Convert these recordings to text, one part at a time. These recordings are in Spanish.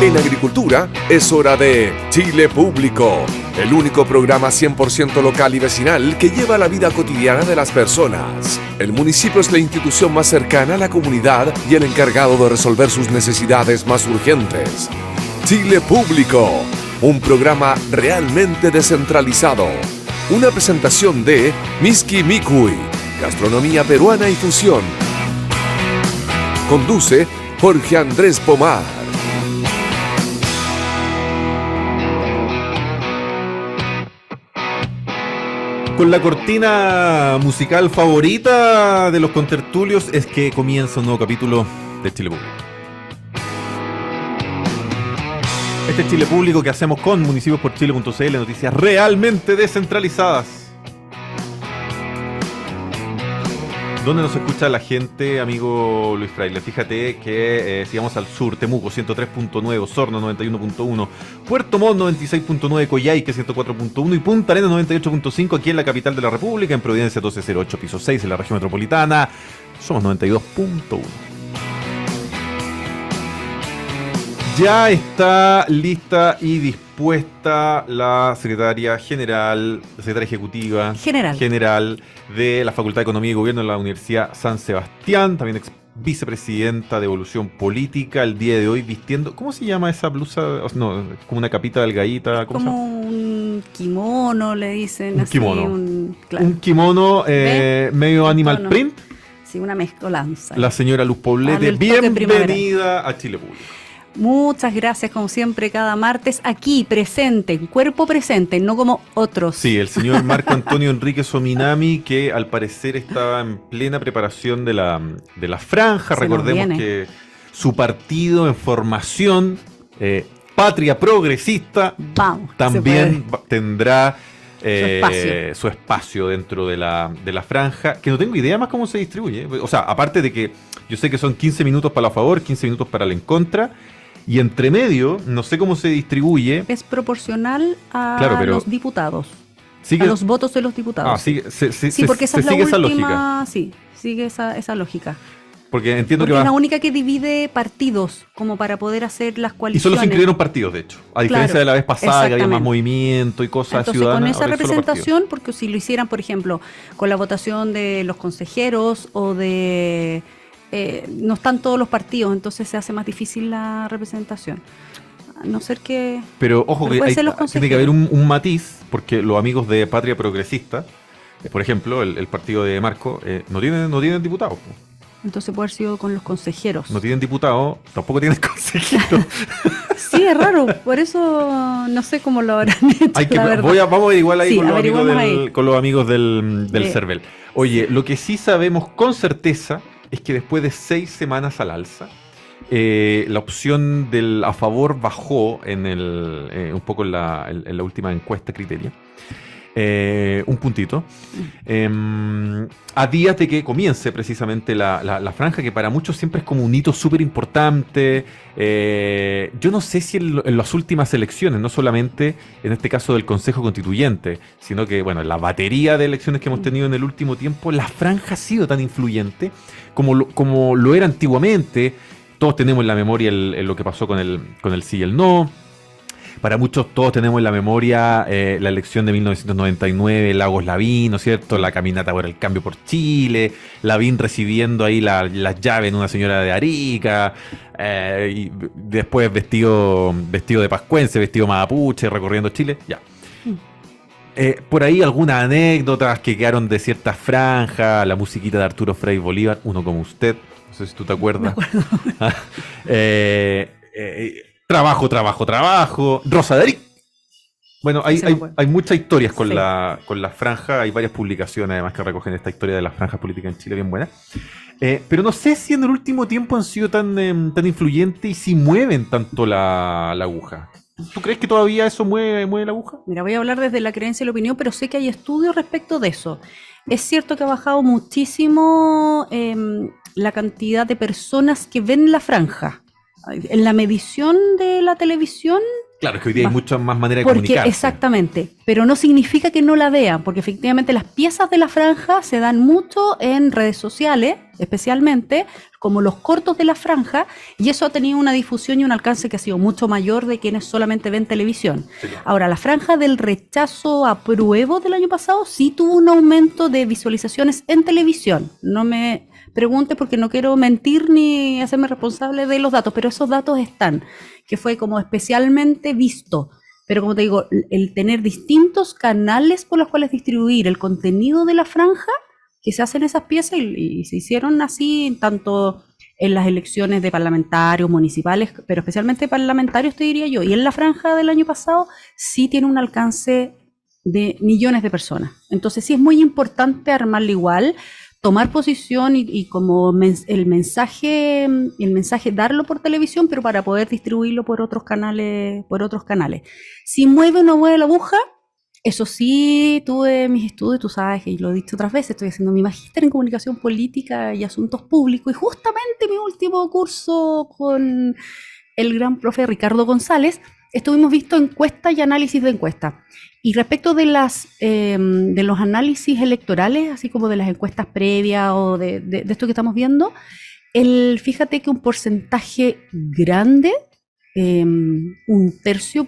En agricultura es hora de Chile Público, el único programa 100% local y vecinal que lleva la vida cotidiana de las personas. El municipio es la institución más cercana a la comunidad y el encargado de resolver sus necesidades más urgentes. Chile Público, un programa realmente descentralizado. Una presentación de Miski Mikui, gastronomía peruana y fusión. Conduce Jorge Andrés Pomar. Con la cortina musical favorita de los contertulios es que comienza un nuevo capítulo de Chile Público. Este es Chile Público que hacemos con municipios.chile.cl, noticias realmente descentralizadas. ¿Dónde nos escucha la gente, amigo Luis Fraile? Fíjate que si vamos al sur, Temuco 103.9, Osorno 91.1, Puerto Montt 96.9, Coyhaique 104.1 y Punta Arenas 98.5 aquí en la capital de la República, en Providencia 1208, piso 6 en la región metropolitana. Somos 92.1. Ya está lista y dispuesta la secretaria ejecutiva general de la Facultad de Economía y Gobierno de la Universidad San Sebastián, también ex vicepresidenta de Evolución Política, el día de hoy vistiendo, ¿cómo se llama esa blusa? No, como una capita delgadita. Como un kimono, le dicen. Un así, kimono. Claro. Un kimono medio animal print. Sí, una mezcolanza. La señora Luz Poblete, bienvenida a Chile Público. Muchas gracias, como siempre, cada martes aquí, presente, en cuerpo presente, no como otros. Sí, el señor Marco Antonio Enrique Sominami, que al parecer estaba en plena preparación de la franja. Recordemos que su partido en formación, Patria Progresista, también tendrá su espacio dentro de la franja, que no tengo idea más cómo se distribuye. O sea, aparte de que yo sé que son 15 minutos para la favor, 15 minutos para la en contra. Y entre medio, no sé cómo se distribuye. Es proporcional a los diputados. A los votos de los diputados. Sí, porque esa es la última. Lógica. Sí, sigue esa lógica. Porque entiendo porque es la única que divide partidos, como para poder hacer las coaliciones. Y solo se incluyeron partidos, de hecho. A diferencia de la vez pasada, que había más movimiento y cosas ciudadanas. Entonces, con esa representación, porque si lo hicieran, por ejemplo, con la votación de los consejeros o de... no están todos los partidos, entonces se hace más difícil la representación. A no ser que... Pero ojo, que tiene que haber un matiz, porque los amigos de Patria Progresista, por ejemplo, el partido de Marco, no tienen diputados. Entonces puede haber sido con los consejeros. No tienen diputados, tampoco tienen consejeros. Sí, es raro, por eso no sé cómo lo habrán hecho. Vamos igual ahí, con los amigos del CERVEL. Oye, lo que sí sabemos con certeza es que después de 6 semanas al alza, la opción del a favor bajó un poco en la última encuesta Criteria. Un puntito. A días de que comience precisamente la franja, que para muchos siempre es como un hito súper importante. Yo no sé si en las últimas elecciones, no solamente en este caso del Consejo Constituyente, sino que, bueno, en la batería de elecciones que hemos tenido en el último tiempo, la franja ha sido tan influyente como lo era antiguamente. Todos tenemos en la memoria lo que pasó con el sí y el no. Para muchos, todos tenemos en la memoria la elección de 1999, Lagos Lavín, ¿no es cierto? La caminata por el cambio por Chile, Lavín recibiendo ahí las llaves en una señora de Arica, y después vestido de pascuense, vestido mapuche, recorriendo Chile, ya. Por ahí algunas anécdotas que quedaron de ciertas franjas, la musiquita de Arturo Frei Bolívar, Uno como usted, no sé si tú te acuerdas. Trabajo, Rosa de Arica. Bueno, hay muchas historias con la franja, hay varias publicaciones además que recogen esta historia de las franjas políticas en Chile bien buenas. Pero no sé si en el último tiempo han sido tan influyentes y si mueven tanto la aguja. ¿Tú crees que todavía eso mueve la aguja? Mira, voy a hablar desde la creencia y la opinión, pero sé que hay estudios respecto de eso. Es cierto que ha bajado muchísimo la cantidad de personas que ven la franja. En la medición de la televisión... Claro, es que hoy día hay muchas más maneras de comunicarse. Exactamente, pero no significa que no la vean, porque efectivamente las piezas de la franja se dan mucho en redes sociales, especialmente como los cortos de la franja, y eso ha tenido una difusión y un alcance que ha sido mucho mayor de quienes solamente ven televisión. Sí. Ahora, la franja del rechazo apruebo del año pasado sí tuvo un aumento de visualizaciones en televisión. No me pregunte porque no quiero mentir ni hacerme responsable de los datos, pero esos datos están, que fue como especialmente visto. Pero como te digo, el tener distintos canales por los cuales distribuir el contenido de la franja, que se hacen esas piezas y se hicieron así tanto en las elecciones de parlamentarios, municipales, pero especialmente parlamentarios, te diría yo, y en la franja del año pasado sí tiene un alcance de millones de personas. Entonces sí es muy importante armarlo igual, tomar posición y como el mensaje darlo por televisión, pero para poder distribuirlo por otros canales. Si mueve o no mueve la aguja, eso sí, tuve mis estudios, tú sabes que lo he dicho otras veces, estoy haciendo mi magíster en comunicación política y asuntos públicos, y justamente mi último curso con el gran profe Ricardo González, estuvimos viendo encuestas y análisis de encuestas. Y respecto de los análisis electorales, así como de las encuestas previas o de esto que estamos viendo, fíjate que un porcentaje grande, un tercio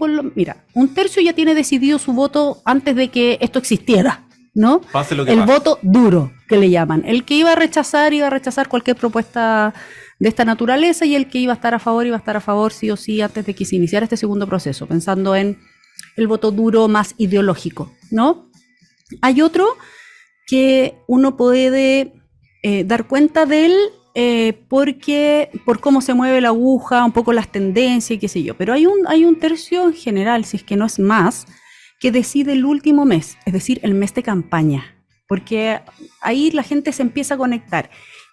ya tiene decidido su voto antes de que esto existiera, ¿no? Pase lo que el pase. Voto duro, que le llaman. El que iba a rechazar cualquier propuesta de esta naturaleza, y el que iba a estar a favor sí o sí antes de que se iniciara este segundo proceso, pensando en el voto duro más ideológico, ¿no? Hay otro que uno puede dar cuenta de él por cómo se mueve la aguja, un poco las tendencias y qué sé yo, pero hay un tercio en general, si es que no es más, que decide el último mes, es decir, el mes de campaña, porque ahí la gente se empieza a conectar,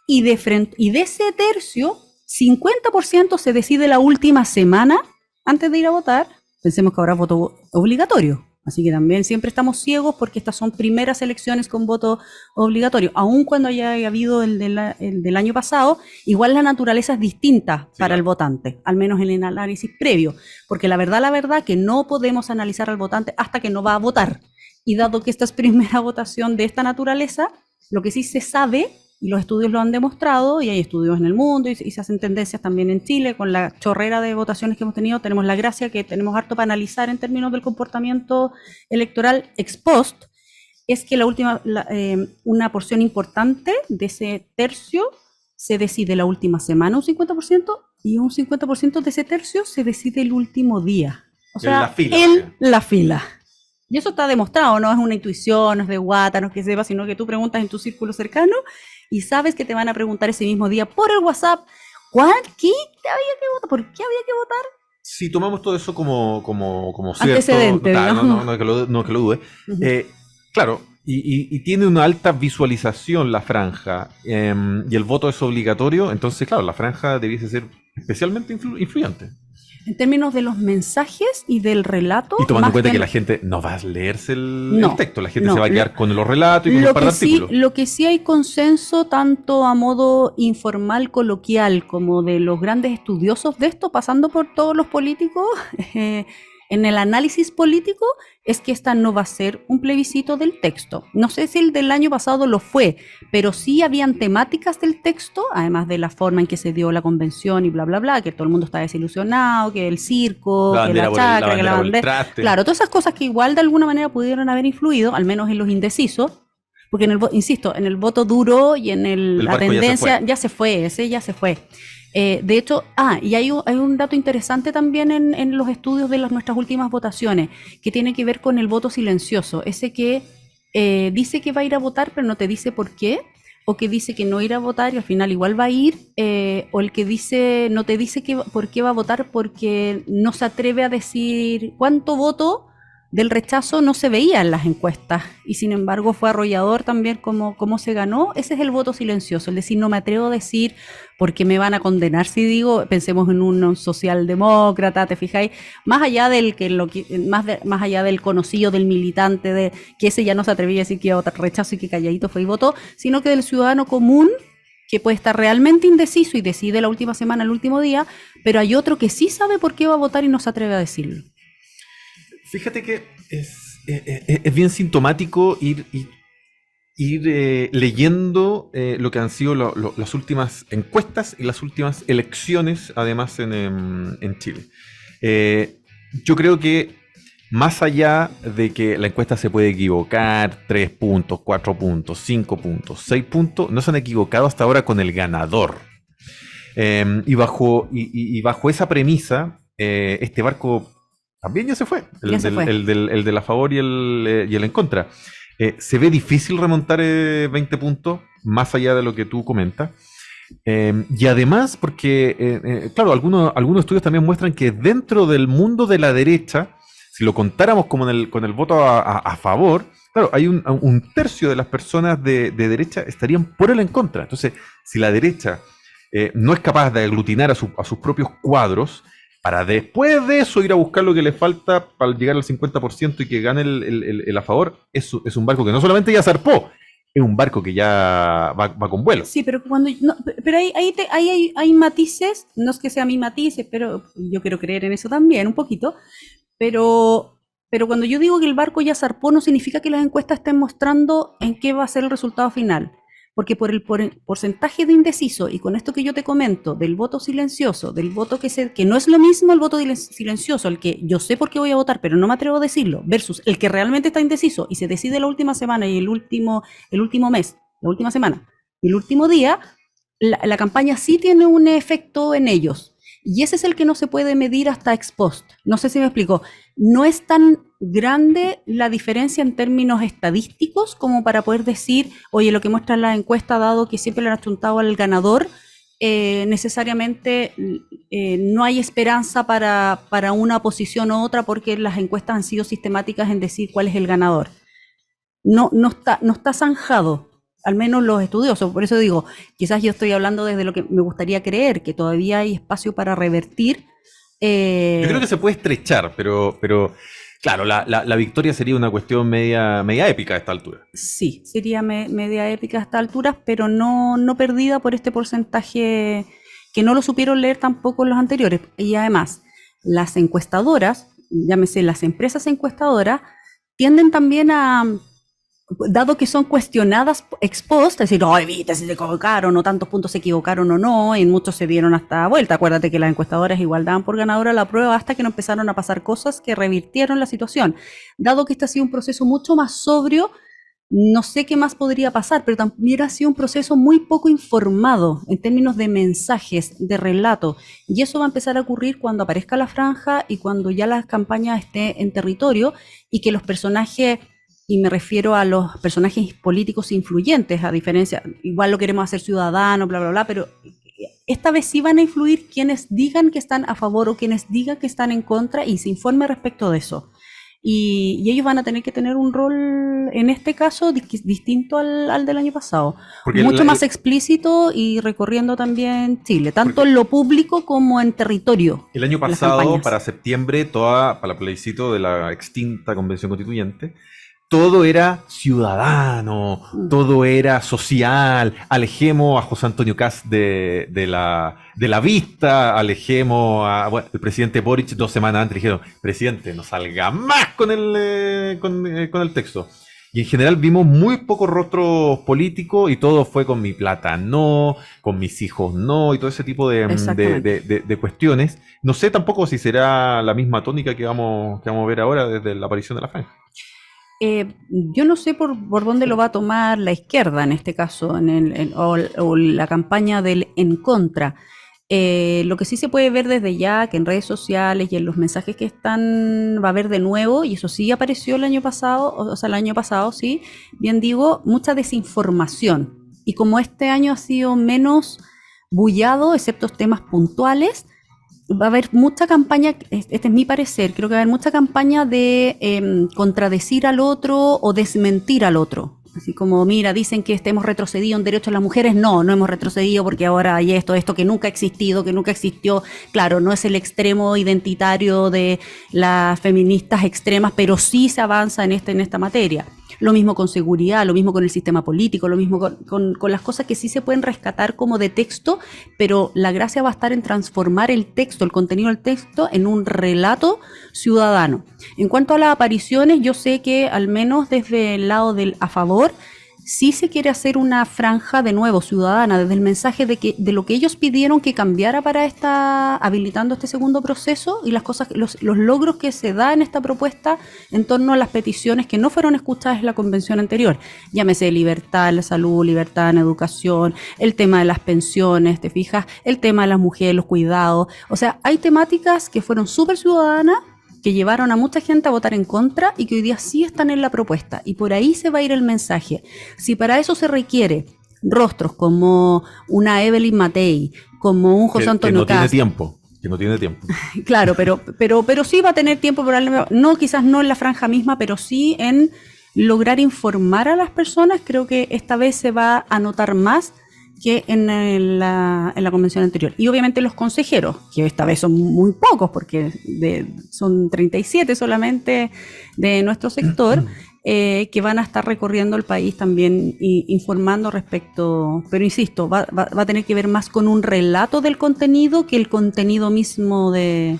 y de ese tercio, 50% se decide la última semana antes de ir a votar. Pensemos que habrá voto obligatorio, así que también siempre estamos ciegos porque estas son primeras elecciones con voto obligatorio. Aun cuando haya habido el del año pasado, igual la naturaleza es distinta para el votante, al menos en el análisis previo, porque la verdad que no podemos analizar al votante hasta que no va a votar. Y dado que esta es primera votación de esta naturaleza, lo que sí se sabe, y los estudios lo han demostrado, y hay estudios en el mundo, y se hacen tendencias también en Chile, con la chorrera de votaciones que hemos tenido, tenemos la gracia que tenemos harto para analizar en términos del comportamiento electoral ex post, es que una porción importante de ese tercio se decide la última semana, un 50%, y un 50% de ese tercio se decide el último día. O sea, en la fila. Y eso está demostrado, no es una intuición, no es de guata, no es que sepa, sino que tú preguntas en tu círculo cercano y sabes que te van a preguntar ese mismo día por el WhatsApp, ¿qué había que votar? ¿Por qué había que votar? Si tomamos todo eso como cierto, antecedente, no que lo dude, claro, y tiene una alta visualización la franja, y el voto es obligatorio, entonces, claro, la franja debiese ser especialmente influyente. En términos de los mensajes y del relato. Y tomando en cuenta que la gente no va a leerse el texto, la gente se va a quedar con los relatos y con un par de artículos. Lo que sí hay consenso, tanto a modo informal, coloquial, como de los grandes estudiosos de esto, pasando por todos los políticos, en el análisis político, es que esta no va a ser un plebiscito del texto. No sé si el del año pasado lo fue, pero sí habían temáticas del texto, además de la forma en que se dio la convención y bla, bla, bla, que todo el mundo está desilusionado, que el circo, que la chacra, que la bandera. Claro, todas esas cosas que igual de alguna manera pudieron haber influido, al menos en los indecisos, porque en el voto duro y en la tendencia ya se fue. De hecho, y hay un dato interesante también en los estudios de nuestras últimas votaciones, que tiene que ver con el voto silencioso, ese que dice que va a ir a votar pero no te dice por qué, o que dice que no irá a votar y al final igual va a ir, o el que no te dice por qué va a votar porque no se atreve a decir cuánto voto del rechazo no se veía en las encuestas, y sin embargo fue arrollador también cómo se ganó. Ese es el voto silencioso, el decir no me atrevo a decir porque me van a condenar si digo. Pensemos en un socialdemócrata, ¿te fijáis? Más allá más allá del conocido, del militante, que ese ya no se atrevía a decir que iba a votar rechazo y que calladito fue y votó, sino que del ciudadano común, que puede estar realmente indeciso y decide la última semana, el último día, pero hay otro que sí sabe por qué va a votar y no se atreve a decirlo. Fíjate que es bien sintomático ir ir leyendo lo que han sido las últimas encuestas y las últimas elecciones, además en Chile. Yo creo que más allá de que la encuesta se puede equivocar, 3 puntos, 4 puntos, 5 puntos, 6 puntos, no se han equivocado hasta ahora con el ganador. Y bajo esa premisa, este barco también ya se fue. El de la favor y el en contra. Se ve difícil remontar 20 puntos, más allá de lo que tú comentas. Y además, porque, claro, algunos estudios también muestran que dentro del mundo de la derecha, si lo contáramos como con el voto a favor, claro, hay un tercio de las personas de derecha estarían por el en contra. Entonces, si la derecha no es capaz de aglutinar a sus propios cuadros, para después de eso ir a buscar lo que le falta para llegar al 50% y que gane el a favor, es un barco que no solamente ya zarpó, es un barco que ya va con vuelo. Sí, pero pero hay matices, no es que sean mis matices, pero yo quiero creer en eso también un poquito, pero cuando yo digo que el barco ya zarpó, no significa que las encuestas estén mostrando en qué va a ser el resultado final. Porque por el porcentaje de indeciso, y con esto que yo te comento, del voto silencioso, del voto que no es lo mismo el voto silencioso, el que yo sé por qué voy a votar, pero no me atrevo a decirlo, versus el que realmente está indeciso y se decide la última semana y el último mes, la última semana y el último día, la campaña sí tiene un efecto en ellos. Y ese es el que no se puede medir hasta ex post. No sé si me explico. No es tan grande la diferencia en términos estadísticos como para poder decir, oye, lo que muestra la encuesta, dado que siempre le han achuntado al ganador, necesariamente no hay esperanza para una posición u otra porque las encuestas han sido sistemáticas en decir cuál es el ganador. No está zanjado. Al menos los estudiosos, por eso digo, quizás yo estoy hablando desde lo que me gustaría creer, que todavía hay espacio para revertir. Yo creo que se puede estrechar, pero claro, la victoria sería una cuestión media épica a esta altura. Sí, sería media épica a esta altura, pero no perdida por este porcentaje que no lo supieron leer tampoco en los anteriores. Y además, las encuestadoras, llámese las empresas encuestadoras, tienden también a, dado que son cuestionadas ex post, es decir, no, evita si se equivocaron o tantos puntos se equivocaron o no, en muchos se dieron hasta vuelta. Acuérdate que las encuestadoras igual daban por ganadora la prueba hasta que no empezaron a pasar cosas que revirtieron la situación. Dado que este ha sido un proceso mucho más sobrio, no sé qué más podría pasar, pero también ha sido un proceso muy poco informado en términos de mensajes, de relato, y eso va a empezar a ocurrir cuando aparezca la franja y cuando ya la campaña esté en territorio y que los personajes, y me refiero a los personajes políticos influyentes, a diferencia, igual lo queremos hacer ciudadano, bla, bla, bla, pero esta vez sí van a influir quienes digan que están a favor o quienes digan que están en contra y se informe respecto de eso. Y ellos van a tener que tener un rol, en este caso, distinto al del año pasado. Porque mucho más explícito y recorriendo también Chile, tanto en lo público como en territorio. El año pasado, para septiembre, para el plebiscito de la extinta Convención Constituyente, todo era ciudadano, todo era social. Alejemos a José Antonio Kast de la vista, alejemos a el presidente Boric 2 semanas antes. Dijeron, presidente, no salga más con el texto. Y en general vimos muy pocos rostros políticos y todo fue con mi plata no, con mis hijos no, y todo ese tipo de cuestiones. No sé tampoco si será la misma tónica que vamos a ver ahora desde la aparición de la franja. Yo no sé por dónde lo va a tomar la izquierda en este caso, o la campaña del en contra. Lo que sí se puede ver desde ya, que en redes sociales y en los mensajes que están, va a haber de nuevo, y eso sí apareció el año pasado, sí, bien digo, mucha desinformación. Y como este año ha sido menos bullado, excepto temas puntuales, va a haber mucha campaña, este es mi parecer, creo que va a haber mucha campaña de contradecir al otro o desmentir al otro. Así como, mira, dicen que hemos retrocedido en derechos de las mujeres. No hemos retrocedido porque ahora hay esto que nunca ha existido, que nunca existió. Claro, no es el extremo identitario de las feministas extremas, pero sí se avanza en esta materia. Lo mismo con seguridad, lo mismo con el sistema político, lo mismo con las cosas que sí se pueden rescatar como de texto, pero la gracia va a estar en transformar el texto, el contenido del texto, en un relato ciudadano. En cuanto a las apariciones, yo sé que al menos desde el lado del a favor, sí se quiere hacer una franja de nuevo ciudadana, desde el mensaje de lo que ellos pidieron que cambiara para habilitando este segundo proceso y las cosas, los logros que se da en esta propuesta en torno a las peticiones que no fueron escuchadas en la convención anterior. Llámese libertad en la salud, libertad en educación, el tema de las pensiones, ¿te fijas? El tema de las mujeres, los cuidados. O sea, hay temáticas que fueron súper ciudadanas, que llevaron a mucha gente a votar en contra y que hoy día sí están en la propuesta. Y por ahí se va a ir el mensaje. Si para eso se requiere rostros como una Evelyn Matei, como un José Antonio Kast, que no tiene tiempo. Claro, pero sí va a tener tiempo, probablemente, no, quizás no en la franja misma, pero sí en lograr informar a las personas. Creo que esta vez se va a notar más que en la convención anterior. Y obviamente los consejeros, que esta vez son muy pocos, porque son 37 solamente de nuestro sector, que van a estar recorriendo el país también informando respecto, pero insisto, va a tener que ver más con un relato del contenido que el contenido mismo de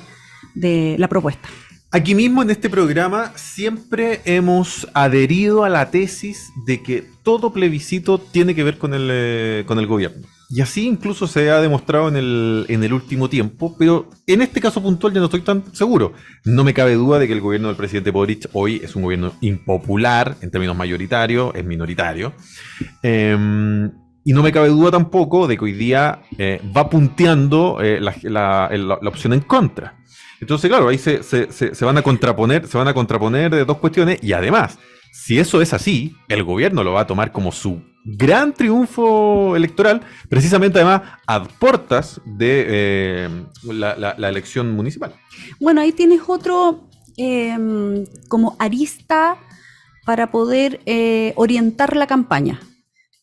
la propuesta. Aquí mismo en este programa siempre hemos adherido a la tesis de que todo plebiscito tiene que ver con el gobierno. Y así incluso se ha demostrado en el último tiempo, pero en este caso puntual ya no estoy tan seguro. No me cabe duda de que el gobierno del presidente Boric hoy es un gobierno impopular en términos mayoritarios, es minoritario. Y no me cabe duda tampoco de que hoy día va punteando la opción en contra. Entonces, claro, ahí se van a contraponer de dos cuestiones, y además, si eso es así, el gobierno lo va a tomar como su gran triunfo electoral, precisamente además a puertas de la elección municipal. Bueno, ahí tienes otro como arista para poder orientar la campaña.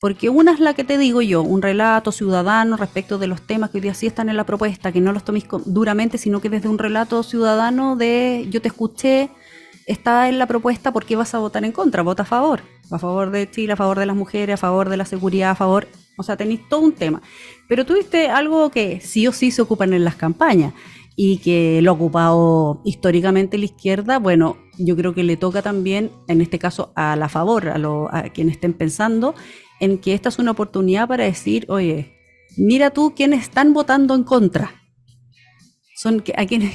Porque una es la que te digo yo, un relato ciudadano respecto de los temas que hoy día sí están en la propuesta, que no los tomes duramente, sino que desde un relato ciudadano de yo te escuché, está en la propuesta, ¿por qué vas a votar en contra? Vota a favor de Chile, a favor de las mujeres, a favor de la seguridad, a favor, o sea, tenéis todo un tema. Pero tuviste algo que sí o sí se ocupan en las campañas y que lo ha ocupado históricamente la izquierda. Bueno, yo creo que le toca también, en este caso, a la favor, a quienes estén pensando en que esta es una oportunidad para decir, oye, mira tú quiénes están votando en contra. Son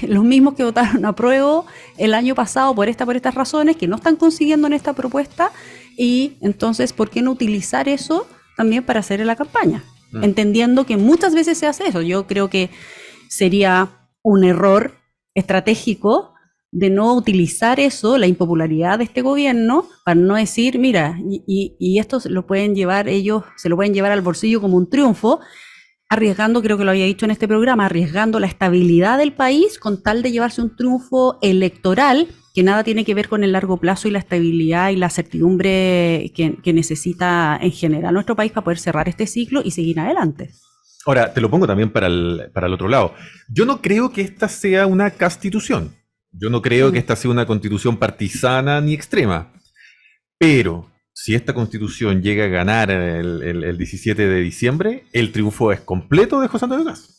los mismos que votaron a prueba el año pasado por estas razones, que no están consiguiendo en esta propuesta, y entonces, ¿por qué no utilizar eso también para hacer en la campaña? Entendiendo que muchas veces se hace eso. Yo creo que sería un error estratégico de no utilizar eso, la impopularidad de este gobierno, para no decir, mira, y esto se lo pueden llevar al bolsillo como un triunfo, arriesgando, creo que lo había dicho en este programa, arriesgando la estabilidad del país con tal de llevarse un triunfo electoral que nada tiene que ver con el largo plazo y la estabilidad y la certidumbre que necesita en general nuestro país para poder cerrar este ciclo y seguir adelante. Ahora, te lo pongo también para el otro lado. Yo no creo que esta sea una constitución. Yo no creo que esta sea una constitución partisana ni extrema. Pero si esta constitución llega a ganar el 17 de diciembre, el triunfo es completo de José Antonio Kast.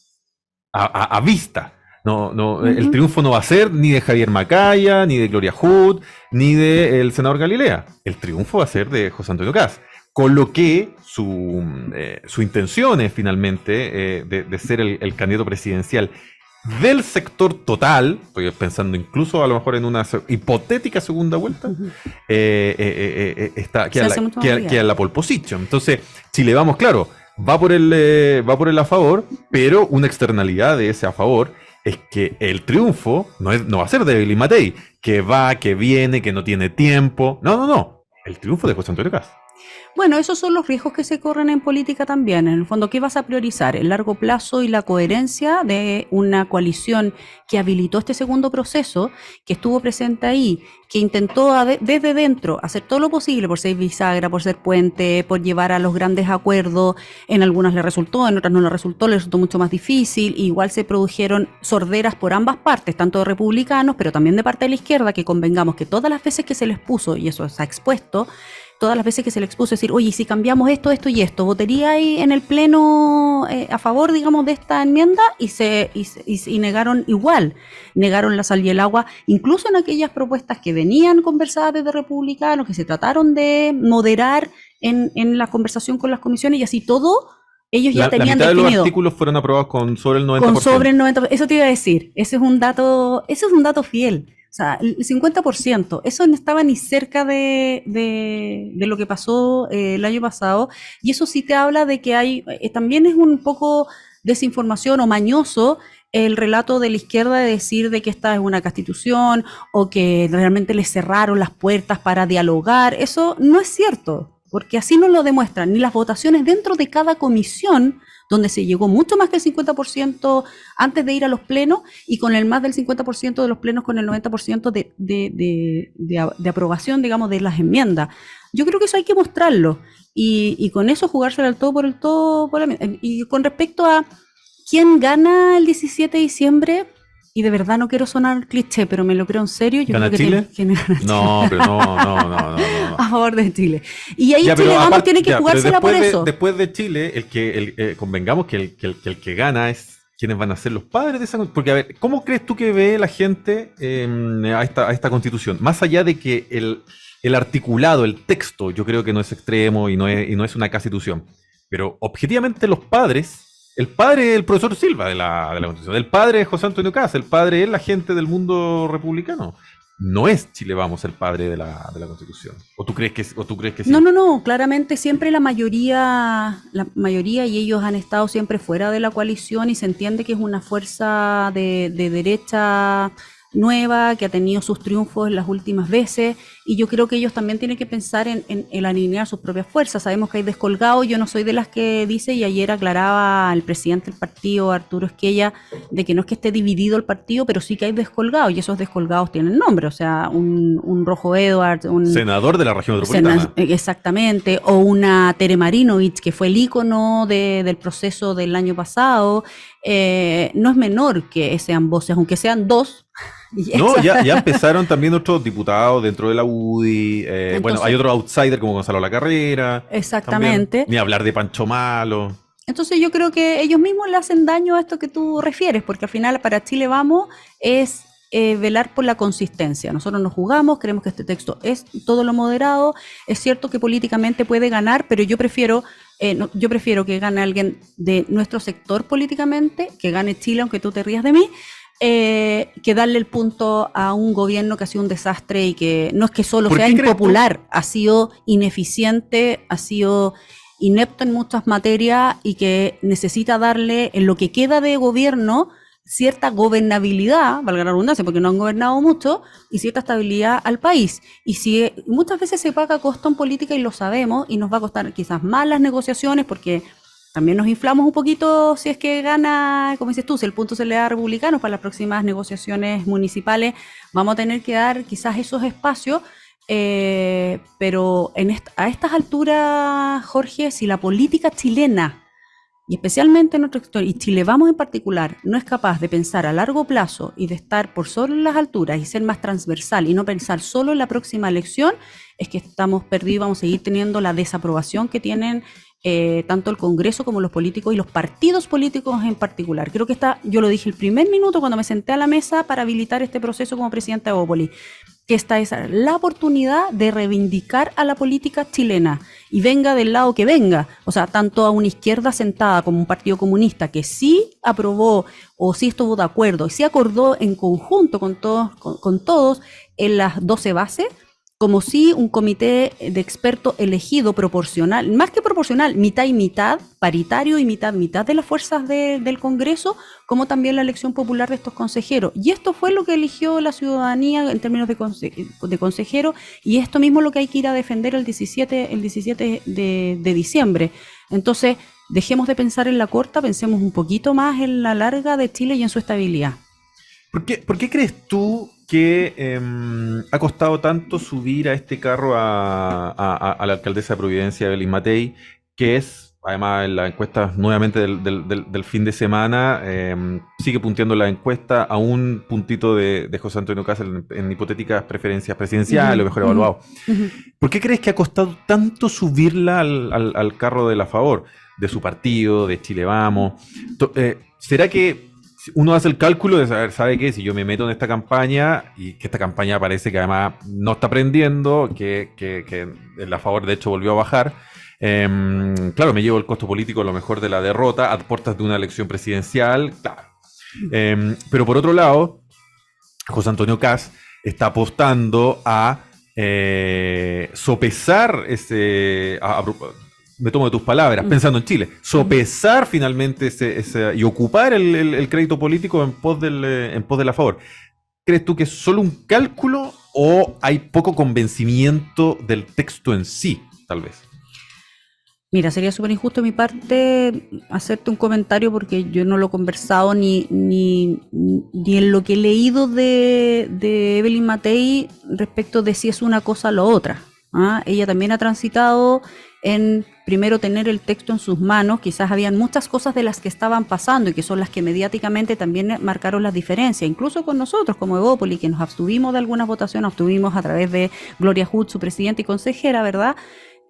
A vista. El triunfo no va a ser ni de Javier Macaya, ni de Gloria Hood, ni del senador Galilea. El triunfo va a ser de José Antonio Kast. Con lo que su intención es finalmente de ser el candidato presidencial del sector total, estoy pensando incluso a lo mejor en una hipotética segunda vuelta, queda en la pole position. Entonces, si le vamos, claro, va por el a favor, pero una externalidad de ese a favor es que el triunfo no va a ser de Evelyn Matei, que va, que viene, que no tiene tiempo. No. El triunfo de José Antonio Kast. Bueno, esos son los riesgos que se corren en política también. En el fondo, ¿qué vas a priorizar? El largo plazo y la coherencia de una coalición que habilitó este segundo proceso, que estuvo presente ahí, que intentó desde dentro hacer todo lo posible por ser bisagra, por ser puente, por llevar a los grandes acuerdos. En algunas le resultó, en otras no le resultó mucho más difícil. Igual se produjeron sorderas por ambas partes, tanto de republicanos, pero también de parte de la izquierda, que convengamos que todas las veces que se les puso, y eso se ha expuesto, todas las veces que se le expuso decir, oye, si cambiamos esto y esto, ¿votaría ahí en el pleno a favor, digamos, de esta enmienda? Y negaron igual, negaron la sal y el agua, incluso en aquellas propuestas que venían conversadas desde republicanos, que se trataron de moderar en la conversación con las comisiones y así todo, ellos ya tenían la mitad definido. De los artículos fueron aprobados con sobre el 90%. Con sobre el 90%. Eso te iba a decir. Ese es un dato fiel. O sea, el 50%, eso no estaba ni cerca de lo que pasó el año pasado. Y eso sí te habla de que hay, también es un poco desinformación o mañoso el relato de la izquierda de decir de que esta es una constitución o que realmente les cerraron las puertas para dialogar. Eso no es cierto, porque así no lo demuestran ni las votaciones dentro de cada comisión, donde se llegó mucho más que el 50% antes de ir a los plenos, y con el más del 50% de los plenos con el 90% de aprobación, digamos, de las enmiendas. Yo creo que eso hay que mostrarlo, y con eso jugárselo al todo por el todo. Y con respecto a quién gana el 17 de diciembre, y de verdad no quiero sonar cliché, pero me lo creo en serio. Yo ¿Gana creo que Chile? ¿Quién gana Chile? No, pero no. A favor de Chile. Y ahí Ya, Chile pero Vamos tiene que jugársela por eso. Después de Chile, convengamos que el que gana es quienes van a ser los padres de esa. Porque, a ver, ¿cómo crees tú que ve la gente a esta constitución? Más allá de que el articulado, el texto, yo creo que no es extremo y no es una constitución. Pero objetivamente los padres. El padre es el profesor Silva de la Constitución, el padre es José Antonio Caz, el padre es la gente del mundo republicano. No es Chile Vamos el padre de la Constitución. ¿O tú crees que sí? No, claramente siempre la mayoría, y ellos han estado siempre fuera de la coalición, y se entiende que es una fuerza de derecha nueva, que ha tenido sus triunfos en las últimas veces, y yo creo que ellos también tienen que pensar en alinear sus propias fuerzas. Sabemos que hay descolgados, yo no soy de las que dice, y ayer aclaraba el presidente del partido, Arturo Esquella, de que no es que esté dividido el partido, pero sí que hay descolgados, y esos descolgados tienen nombre, o sea, un Rojo Edwards, un senador de la región metropolitana. Exactamente, o una Tere Marinovich, que fue el ícono del proceso del año pasado. No es menor que sean voces, aunque sean dos. No, ya empezaron también otros diputados dentro de la UDI. Entonces, bueno, hay otros outsiders como Gonzalo Lacarrera. Exactamente. También, ni hablar de Pancho Malo. Entonces yo creo que ellos mismos le hacen daño a esto que tú refieres, porque al final para Chile Vamos es velar por la consistencia. Nosotros nos jugamos, creemos que este texto es todo lo moderado. Es cierto que políticamente puede ganar, pero yo prefiero que gane alguien de nuestro sector políticamente, que gane Chile, aunque tú te rías de mí, que darle el punto a un gobierno que ha sido un desastre y que no es que solo sea impopular, ha sido ineficiente, ha sido inepto en muchas materias, y que necesita darle, en lo que queda de gobierno, cierta gobernabilidad, valga la redundancia, porque no han gobernado mucho, y cierta estabilidad al país. Y si muchas veces se paga a costo en política, y lo sabemos, y nos va a costar quizás más las negociaciones, porque también nos inflamos un poquito si es que gana, como dices tú, si el punto se le da a republicanos para las próximas negociaciones municipales, vamos a tener que dar quizás esos espacios, pero a estas alturas, Jorge, si la política chilena, y especialmente en nuestro sector, y Chile Vamos en particular, no es capaz de pensar a largo plazo y de estar por sobre las alturas y ser más transversal y no pensar solo en la próxima elección, es que estamos perdidos y vamos a seguir teniendo la desaprobación que tienen tanto el Congreso como los políticos y los partidos políticos en particular. Creo que yo lo dije el primer minuto cuando me senté a la mesa para habilitar este proceso como presidenta de Bópoli, que esta es la oportunidad de reivindicar a la política chilena, y venga del lado que venga, o sea, tanto a una izquierda sentada como un partido comunista que sí aprobó o sí estuvo de acuerdo y sí acordó en conjunto con todos en las 12 bases, como sí un comité de expertos elegido proporcional, más que proporcional, mitad y mitad, paritario y mitad de las fuerzas del Congreso, como también la elección popular de estos consejeros. Y esto fue lo que eligió la ciudadanía en términos de consejero, y esto mismo es lo que hay que ir a defender el 17 de diciembre. Entonces, dejemos de pensar en la corta, pensemos un poquito más en la larga de Chile y en su estabilidad. ¿Por qué crees tú que ha costado tanto subir a este carro a la alcaldesa de Providencia, Evelyn Matei, que es, además, en la encuesta nuevamente del fin de semana, sigue punteando la encuesta a un puntito de José Antonio Caz en hipotéticas preferencias presidenciales, o mejor evaluado? ¿Por qué crees que ha costado tanto subirla al carro de la favor, de su partido, de Chile Vamos? ¿Será que uno hace el cálculo de saber, ¿sabe qué? Si yo me meto en esta campaña, y que esta campaña parece que además no está prendiendo, que la favor de hecho volvió a bajar, Claro, me llevo el costo político a lo mejor de la derrota a puertas de una elección presidencial, claro. Pero por otro lado, José Antonio Kast está apostando a sopesar me tomo de tus palabras, pensando en Chile, sopesar finalmente y ocupar el crédito político en pos de la favor. ¿Crees tú que es solo un cálculo o hay poco convencimiento del texto en sí, tal vez? Mira, sería súper injusto de mi parte hacerte un comentario porque yo no lo he conversado ni en lo que he leído de Evelyn Matei respecto de si es una cosa o la otra. Ella también ha transitado en primero tener el texto en sus manos. Quizás habían muchas cosas de las que estaban pasando y que son las que mediáticamente también marcaron las diferencias, incluso con nosotros como Evópoli, que nos abstuvimos de algunas votaciones, abstuvimos a través de Gloria Hood, su presidenta y consejera, ¿verdad?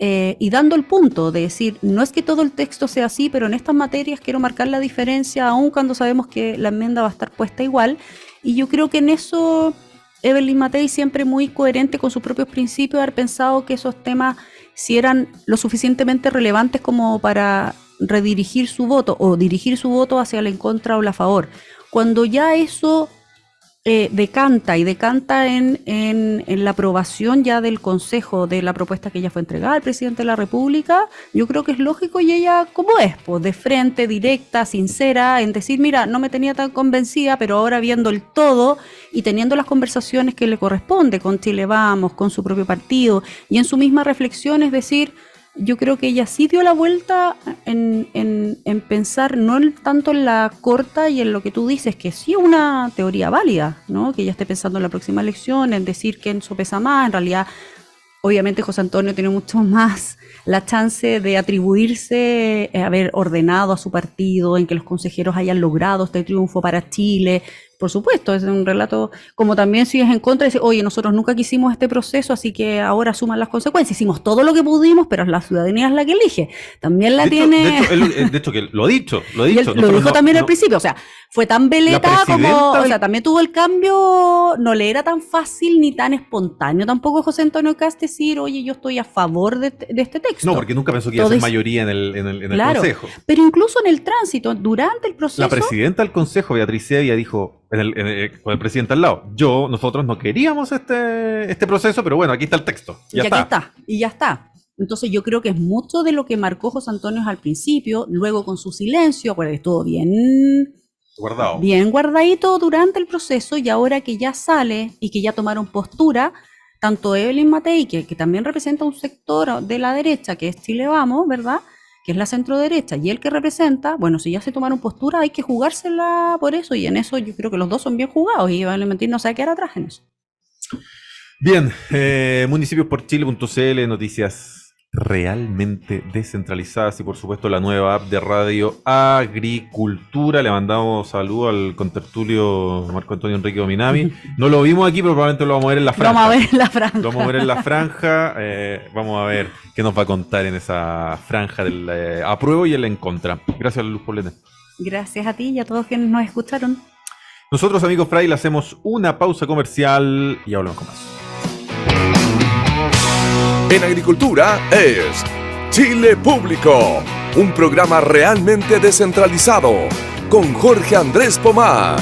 Y dando el punto de decir, no es que todo el texto sea así, pero en estas materias quiero marcar la diferencia, aun cuando sabemos que la enmienda va a estar puesta igual. Y yo creo que en eso Evelyn Matei, siempre muy coherente con sus propios principios, haber pensado que esos temas, si eran lo suficientemente relevantes como para redirigir su voto o dirigir su voto hacia la en contra o la a favor. Cuando ya eso decanta en la aprobación ya del Consejo de la propuesta que ya fue entregada al presidente de la República, yo creo que es lógico, y ella como es, pues de frente, directa, sincera, en decir, mira, no me tenía tan convencida, pero ahora viendo el todo y teniendo las conversaciones que le corresponde con Chile Vamos, con su propio partido, y en su misma reflexión, es decir, yo creo que ella sí dio la vuelta en pensar no tanto en la corta y en lo que tú dices, que sí es una teoría válida, ¿no? Que ella esté pensando en la próxima elección, en decir quién sopesa más. En realidad, obviamente José Antonio tiene mucho más la chance de atribuirse haber ordenado a su partido, en que los consejeros hayan logrado este triunfo para Chile. Por supuesto, es un relato, como también si es en contra, dice, oye, nosotros nunca quisimos este proceso, así que ahora asuman las consecuencias. Hicimos todo lo que pudimos, pero la ciudadanía es la que elige. También la tiene... De hecho, que lo ha dicho. Lo dijo también al principio, o sea, fue tan veleta como... O sea, también tuvo el cambio, no le era tan fácil ni tan espontáneo tampoco José Antonio Kast decir, oye, yo estoy a favor de este texto. No, porque nunca pensó que iba a ser mayoría en el claro, Consejo. Pero incluso en el tránsito, durante el proceso... La presidenta del Consejo, Beatriz Sevilla, dijo... con el presidente al lado. Nosotros no queríamos este proceso, pero bueno, aquí está el texto. Y aquí está. Y ya está. Entonces yo creo que es mucho de lo que marcó José Antonio al principio, luego con su silencio, acuérdate, estuvo bien guardadito durante el proceso, y ahora que ya sale y que ya tomaron postura, tanto Evelyn Matei, que también representa un sector de la derecha, que es Chile Vamos, ¿verdad?, que es la centroderecha, y el que representa, bueno, si ya se tomaron postura, hay que jugársela por eso, y en eso yo creo que los dos son bien jugados, y Evelyn Matei no se va a quedar atrás en eso. Bien, municipios.chile.cl, noticias realmente descentralizadas, y por supuesto la nueva app de Radio Agricultura. Le mandamos saludos al contertulio Marco Antonio Enrique Dominami. No lo vimos aquí, pero probablemente lo vamos a ver en la franja. Lo vamos a ver en la franja. Vamos a ver qué nos va a contar en esa franja del apruebo y el en contra. Gracias, Luz Poblete. Gracias a ti y a todos quienes nos escucharon. Nosotros, amigos Fraile, hacemos una pausa comercial y hablamos con más. En Agricultura es Chile Público, un programa realmente descentralizado, con Jorge Andrés Pomar.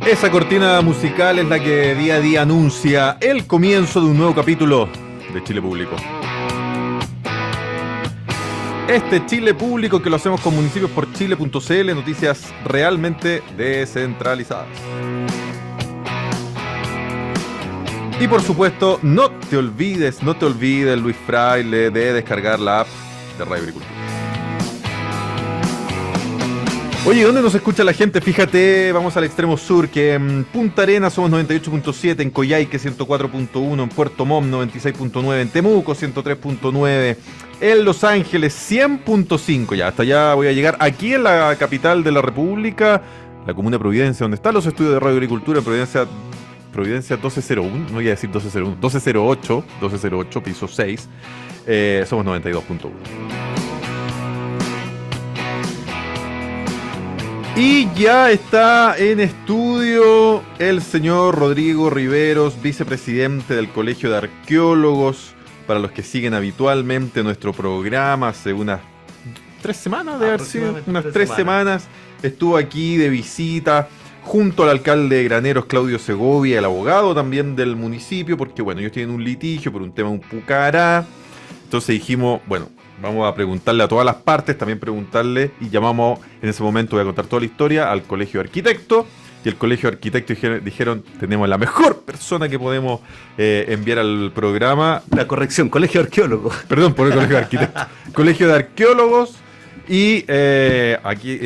Esa cortina musical es la que día a día anuncia el comienzo de un nuevo capítulo de Chile Público. Este Chile Público que lo hacemos con municipios.chile.cl, noticias realmente descentralizadas. Y por supuesto, no te olvides, Luis Fraile, de descargar la app de Radio Agricultura. Oye, ¿dónde nos escucha la gente? Fíjate, vamos al extremo sur, que en Punta Arenas somos 98.7, en Coyhaique 104.1, en Puerto Montt 96.9, en Temuco 103.9, en Los Ángeles 100.5, ya hasta allá voy a llegar. Aquí en la capital de la República, la comuna de Providencia, donde están los estudios de Radio Agricultura, en Providencia 1201, no voy a decir 1201, 1208, piso 6, somos 92.1. Y ya está en estudio el señor Rodrigo Riveros, vicepresidente del Colegio de Arqueólogos. Para los que siguen habitualmente nuestro programa, hace unas 3 semanas, de haber sido, unas 3 semanas, estuvo aquí de visita junto al alcalde de Graneros, Claudio Segovia, el abogado también del municipio, porque bueno, ellos tienen un litigio por un tema un pucará. Entonces dijimos, bueno, vamos a preguntarle a todas las partes, también preguntarle, y llamamos, en ese momento voy a contar toda la historia, al Colegio de Arquitectos, y el Colegio de Arquitectos dijeron, tenemos la mejor persona que podemos enviar al programa. La corrección, Colegio de Arqueólogos. Perdón, por el Colegio de Arquitectos. Colegio de Arqueólogos, y aquí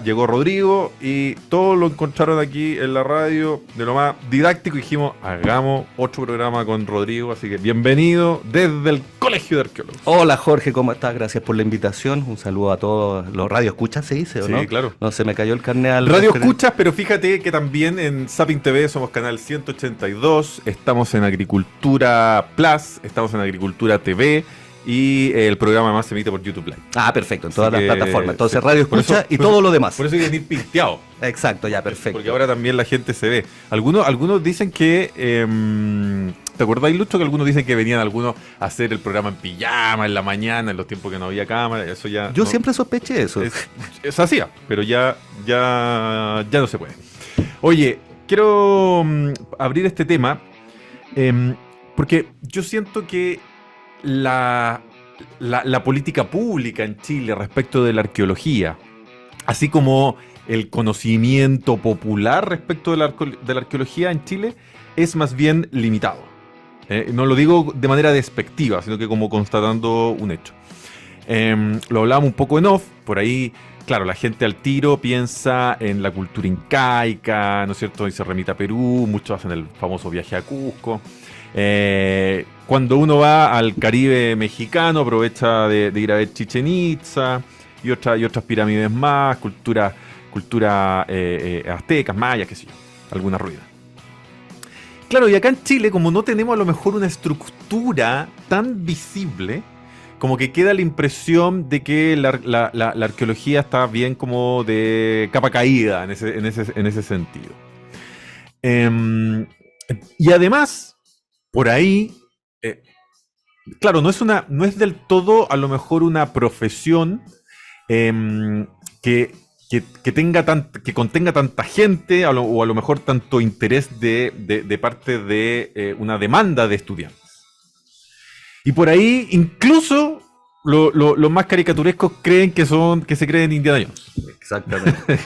llegó Rodrigo, y todos lo encontraron aquí en la radio, de lo más didáctico, y dijimos, hagamos otro programa con Rodrigo, así que bienvenido desde el Colegio de Arqueólogos. Hola Jorge, ¿cómo estás? Gracias por la invitación, un saludo a todos los radioescuchas, ¿se dice o no? Sí, claro. No, se me cayó el carnet al... Radio escuchas, pero fíjate que también en Zapping TV somos canal 182, estamos en Agricultura Plus, estamos en Agricultura TV, y el programa además se emite por YouTube Live. Ah, perfecto, en todas Así las que, plataformas. Entonces sí, radio escucha y todo lo demás. Por eso hay que venir pinteado. Exacto, ya, perfecto. Porque ahora también la gente se ve. Algunos dicen que... ¿te acordás, Lucho, que algunos dicen que venían algunos a hacer el programa en pijama, en la mañana, en los tiempos que no había cámara? Eso ya... Yo no, siempre sospeché eso. es hacía, pero ya no se puede. Oye, quiero abrir este tema porque yo siento que la política pública en Chile respecto de la arqueología, así como el conocimiento popular respecto de la arqueología en Chile, es más bien limitado. No lo digo de manera despectiva, sino que como constatando un hecho. Lo hablábamos un poco en off, por ahí, claro, la gente al tiro piensa en la cultura incaica, ¿no es cierto? Y se remite a Perú, muchos hacen el famoso viaje a Cusco. Cuando uno va al Caribe mexicano, aprovecha de ir a ver Chichén Itzá y otras pirámides más, cultura aztecas, mayas, qué sé yo, algunas ruinas. Claro, y acá en Chile, como no tenemos a lo mejor una estructura tan visible, como que queda la impresión de que la arqueología está bien como de capa caída en ese sentido. Y además, por ahí, claro, no es del todo a lo mejor una profesión que contenga tanta gente o a lo mejor tanto interés de parte de una demanda de estudiantes. Y por ahí incluso los más caricaturescos creen que se creen Indiana Jones. Exactamente.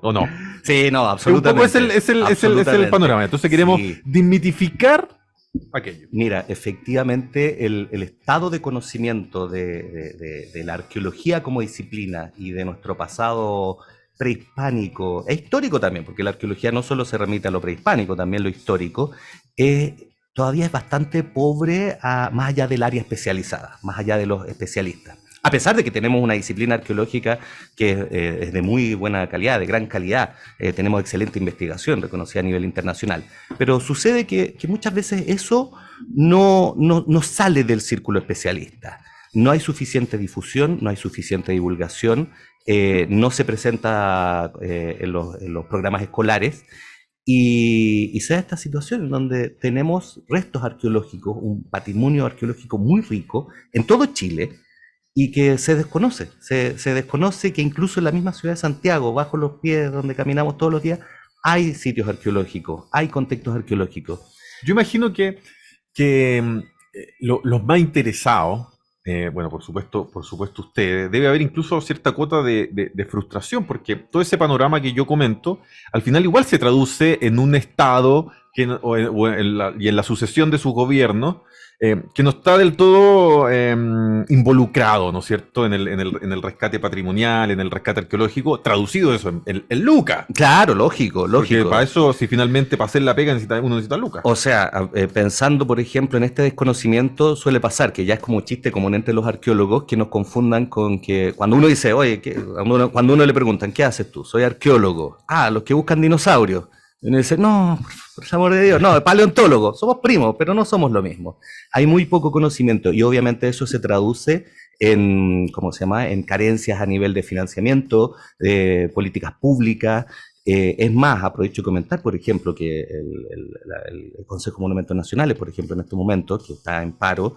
¿O no? Sí, no, absolutamente. Un poco es el panorama. Entonces queremos desmitificar aquello. Mira, efectivamente el estado de conocimiento de la arqueología como disciplina y de nuestro pasado prehispánico e histórico también, porque la arqueología no solo se remite a lo prehispánico, también lo histórico, todavía es bastante pobre más allá del área especializada, más allá de los especialistas. A pesar de que tenemos una disciplina arqueológica que es de muy buena calidad, de gran calidad, tenemos excelente investigación reconocida a nivel internacional, pero sucede que muchas veces eso no sale del círculo especialista. No hay suficiente difusión, no hay suficiente divulgación, no se presenta en los programas escolares, y se da esta situación en donde tenemos restos arqueológicos, un patrimonio arqueológico muy rico en todo Chile, y que se desconoce que incluso en la misma ciudad de Santiago, bajo los pies donde caminamos todos los días, hay sitios arqueológicos, hay contextos arqueológicos. Yo imagino que los más interesados, bueno, por supuesto ustedes, debe haber incluso cierta cuota de frustración, porque todo ese panorama que yo comento, al final igual se traduce en un Estado y en la sucesión de sus gobiernos, que no está del todo involucrado, ¿no es cierto?, en el rescate patrimonial, en el rescate arqueológico, traducido eso en lucas. Claro, lógico. Porque para eso, si finalmente para hacer la pega uno necesita lucas. O sea, pensando, por ejemplo, en este desconocimiento, suele pasar que ya es como un chiste común entre los arqueólogos que nos confundan con que cuando uno dice, oye, cuando uno le preguntan, ¿qué haces tú? Soy arqueólogo. Ah, los que buscan dinosaurios. Y uno dice, no, por el amor de Dios, no, paleontólogo, somos primos, pero no somos lo mismo. Hay muy poco conocimiento y obviamente eso se traduce ¿cómo se llama?, en carencias a nivel de financiamiento, de políticas públicas. Es más, aprovecho de comentar, por ejemplo, que el Consejo de Monumentos Nacionales, por ejemplo, en este momento, que está en paro,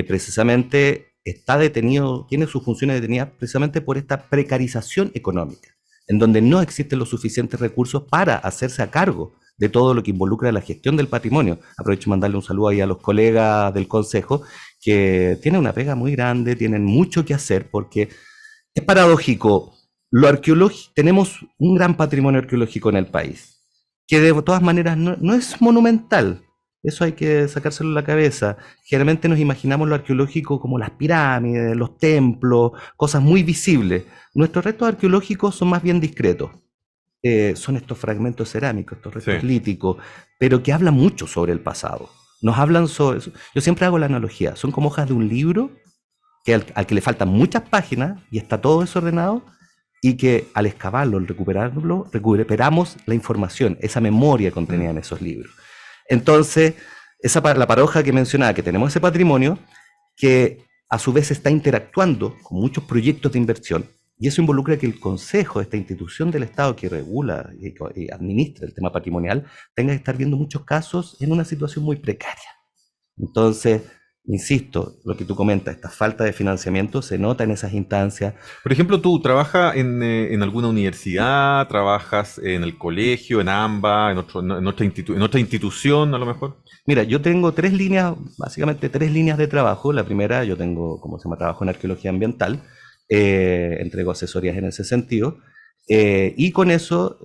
precisamente está detenido, tiene sus funciones detenidas precisamente por esta precarización económica, en donde no existen los suficientes recursos para hacerse a cargo de todo lo que involucra la gestión del patrimonio. Aprovecho de mandarle un saludo ahí a los colegas del Consejo, que tienen una pega muy grande, tienen mucho que hacer, porque es paradójico. Lo arqueológico, tenemos un gran patrimonio arqueológico en el país, que de todas maneras no es monumental. Eso hay que sacárselo de la cabeza. Generalmente nos imaginamos lo arqueológico como las pirámides, los templos, cosas muy visibles. Nuestros restos arqueológicos son más bien discretos. Son estos fragmentos cerámicos, estos restos líticos, pero que hablan mucho sobre el pasado. Nos hablan sobre eso. Yo siempre hago la analogía, son como hojas de un libro que al que le faltan muchas páginas y está todo desordenado, y que al excavarlo, al recuperarlo, recuperamos la información, esa memoria contenida en esos libros. Entonces, la paradoja que mencionaba, que tenemos ese patrimonio que a su vez está interactuando con muchos proyectos de inversión, y eso involucra que el Consejo, esta institución del Estado que regula y administra el tema patrimonial, tenga que estar viendo muchos casos en una situación muy precaria. Entonces, insisto, lo que tú comentas, esta falta de financiamiento se nota en esas instancias. Por ejemplo, ¿tú trabajas en alguna universidad, trabajas en el colegio, en AMBA, en otra institución a lo mejor? Mira, yo tengo básicamente tres líneas de trabajo. La primera, yo tengo, trabajo en arqueología ambiental, entrego asesorías en ese sentido. Y con eso,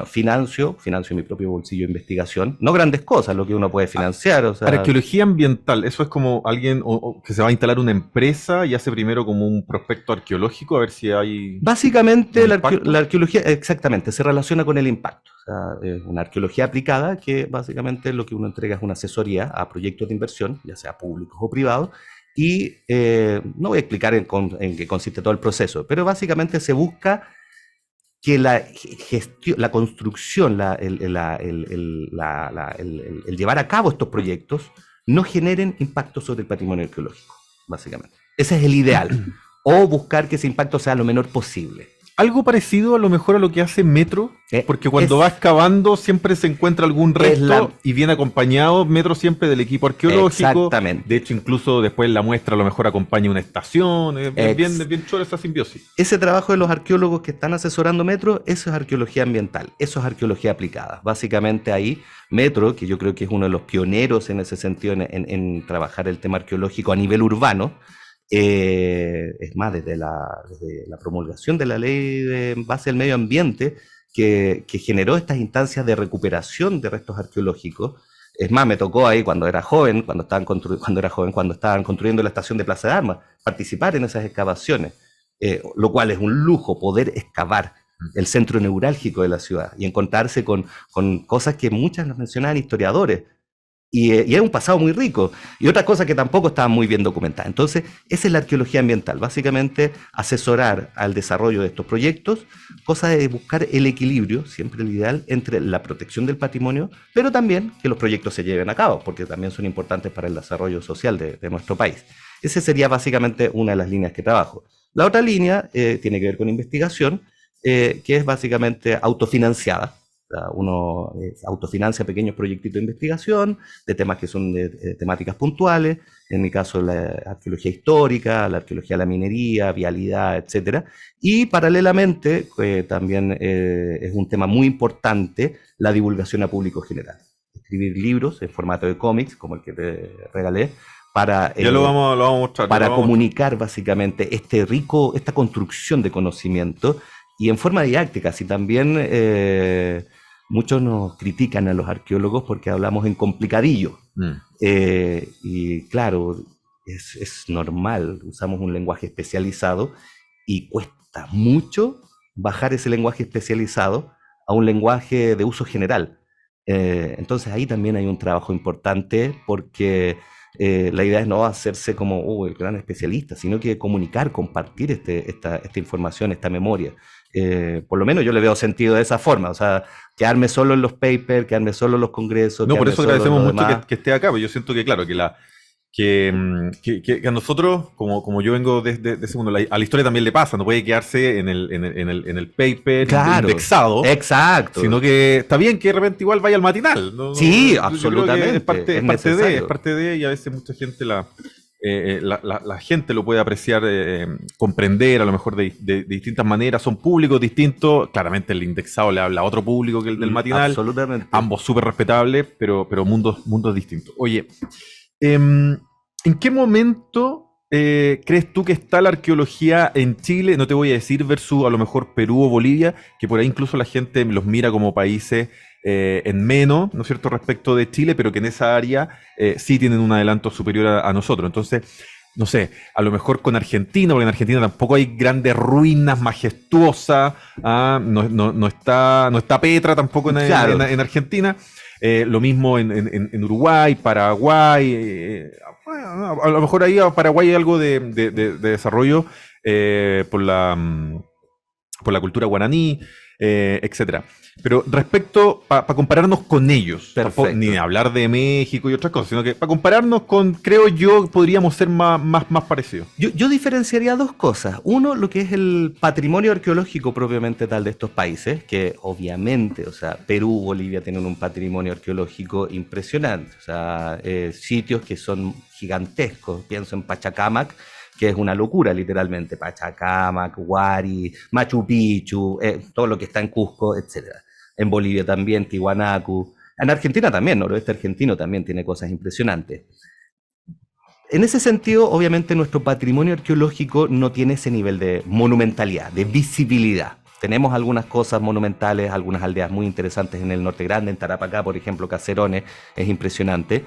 financio mi propio bolsillo de investigación. No grandes cosas, lo que uno puede financiar. O sea, arqueología ambiental, eso es como alguien que se va a instalar una empresa y hace primero como un prospecto arqueológico a ver si hay... Básicamente la arqueología, exactamente, se relaciona con el impacto. O sea, es una arqueología aplicada que básicamente lo que uno entrega es una asesoría a proyectos de inversión, ya sea públicos o privados. Y no voy a explicar en qué consiste todo el proceso, pero básicamente se busca que la construcción, el llevar a cabo estos proyectos no generen impacto sobre el patrimonio arqueológico, básicamente. Ese es el ideal. O buscar que ese impacto sea lo menor posible. Algo parecido a lo mejor a lo que hace Metro, porque cuando va excavando siempre se encuentra algún resto y viene acompañado Metro siempre del equipo arqueológico. Exactamente. De hecho, incluso después la muestra a lo mejor acompaña una estación. Es bien chula esa simbiosis. Ese trabajo de los arqueólogos que están asesorando Metro, eso es arqueología ambiental, eso es arqueología aplicada. Básicamente ahí Metro, que yo creo que es uno de los pioneros en ese sentido en trabajar el tema arqueológico a nivel urbano. Es más, desde la promulgación de la ley de base del medio ambiente que generó estas instancias de recuperación de restos arqueológicos. Es más, me tocó ahí cuando era joven, cuando estaban construyendo la estación de Plaza de Armas, participar en esas excavaciones, lo cual es un lujo poder excavar el centro neurálgico de la ciudad y encontrarse con cosas que muchas las mencionaban historiadores. Y es un pasado muy rico. Y otra cosa que tampoco estaba muy bien documentada. Entonces, esa es la arqueología ambiental. Básicamente, asesorar al desarrollo de estos proyectos, cosa de buscar el equilibrio, siempre el ideal, entre la protección del patrimonio, pero también que los proyectos se lleven a cabo, porque también son importantes para el desarrollo social de nuestro país. Esa sería básicamente una de las líneas que trabajo. La otra línea tiene que ver con investigación, que es básicamente autofinanciada. Uno autofinancia pequeños proyectitos de investigación de temas que son de temáticas puntuales, en mi caso la arqueología histórica, la arqueología de la minería, vialidad, etc. Y paralelamente también es un tema muy importante la divulgación a público general. Escribir libros en formato de cómics, como el que te regalé, para, lo vamos a mostrar, para comunicar básicamente esta construcción de conocimiento y en forma didáctica, si también... Muchos nos critican a los arqueólogos porque hablamos en complicadillo. Y claro, es normal, usamos un lenguaje especializado y cuesta mucho bajar ese lenguaje especializado a un lenguaje de uso general. Entonces ahí también hay un trabajo importante porque la idea es no hacerse como el gran especialista, sino que comunicar, compartir esta información, esta memoria. Por lo menos yo le veo sentido de esa forma, o sea, quedarme solo en los papers, quedarme solo en los congresos. No, por eso agradecemos mucho que esté acá, porque yo siento que, claro, que que a nosotros, como yo vengo de ese mundo, a la historia también le pasa, no puede quedarse en el paper indexado. Exacto. Sino que está bien que de repente igual vaya al matinal. Sí, absolutamente. Es parte de, y a veces mucha gente la gente lo puede apreciar, comprender a lo mejor de distintas maneras, son públicos distintos, claramente el indexado le habla a otro público que el del matinal, absolutamente. Ambos súper respetables, pero mundos distintos. Oye, ¿en qué momento crees tú que está la arqueología en Chile? No te voy a decir versus a lo mejor Perú o Bolivia, que por ahí incluso la gente los mira como países en menos, ¿no es cierto?, respecto de Chile, pero que en esa área sí tienen un adelanto superior a nosotros. Entonces, no sé, a lo mejor con Argentina, porque en Argentina tampoco hay grandes ruinas majestuosas, no está Petra tampoco en Argentina. Lo mismo en Uruguay, Paraguay. A lo mejor ahí a Paraguay hay algo de desarrollo por la cultura guaraní, etcétera. Pero respecto, para compararnos con ellos, ni hablar de México y otras cosas, sino que para compararnos con, creo yo, podríamos ser más parecidos. Yo diferenciaría dos cosas. Uno, lo que es el patrimonio arqueológico propiamente tal de estos países, que obviamente, o sea, Perú, Bolivia tienen un patrimonio arqueológico impresionante. O sea, sitios que son gigantescos. Pienso en Pachacamac, que es una locura literalmente, Pachacamac, Huari, Machu Picchu, todo lo que está en Cusco, etc. En Bolivia también, Tiwanaku. En Argentina también, noroeste argentino también tiene cosas impresionantes. En ese sentido, obviamente nuestro patrimonio arqueológico no tiene ese nivel de monumentalidad, de visibilidad. Tenemos algunas cosas monumentales, algunas aldeas muy interesantes en el Norte Grande, en Tarapacá, por ejemplo, Caserones, es impresionante,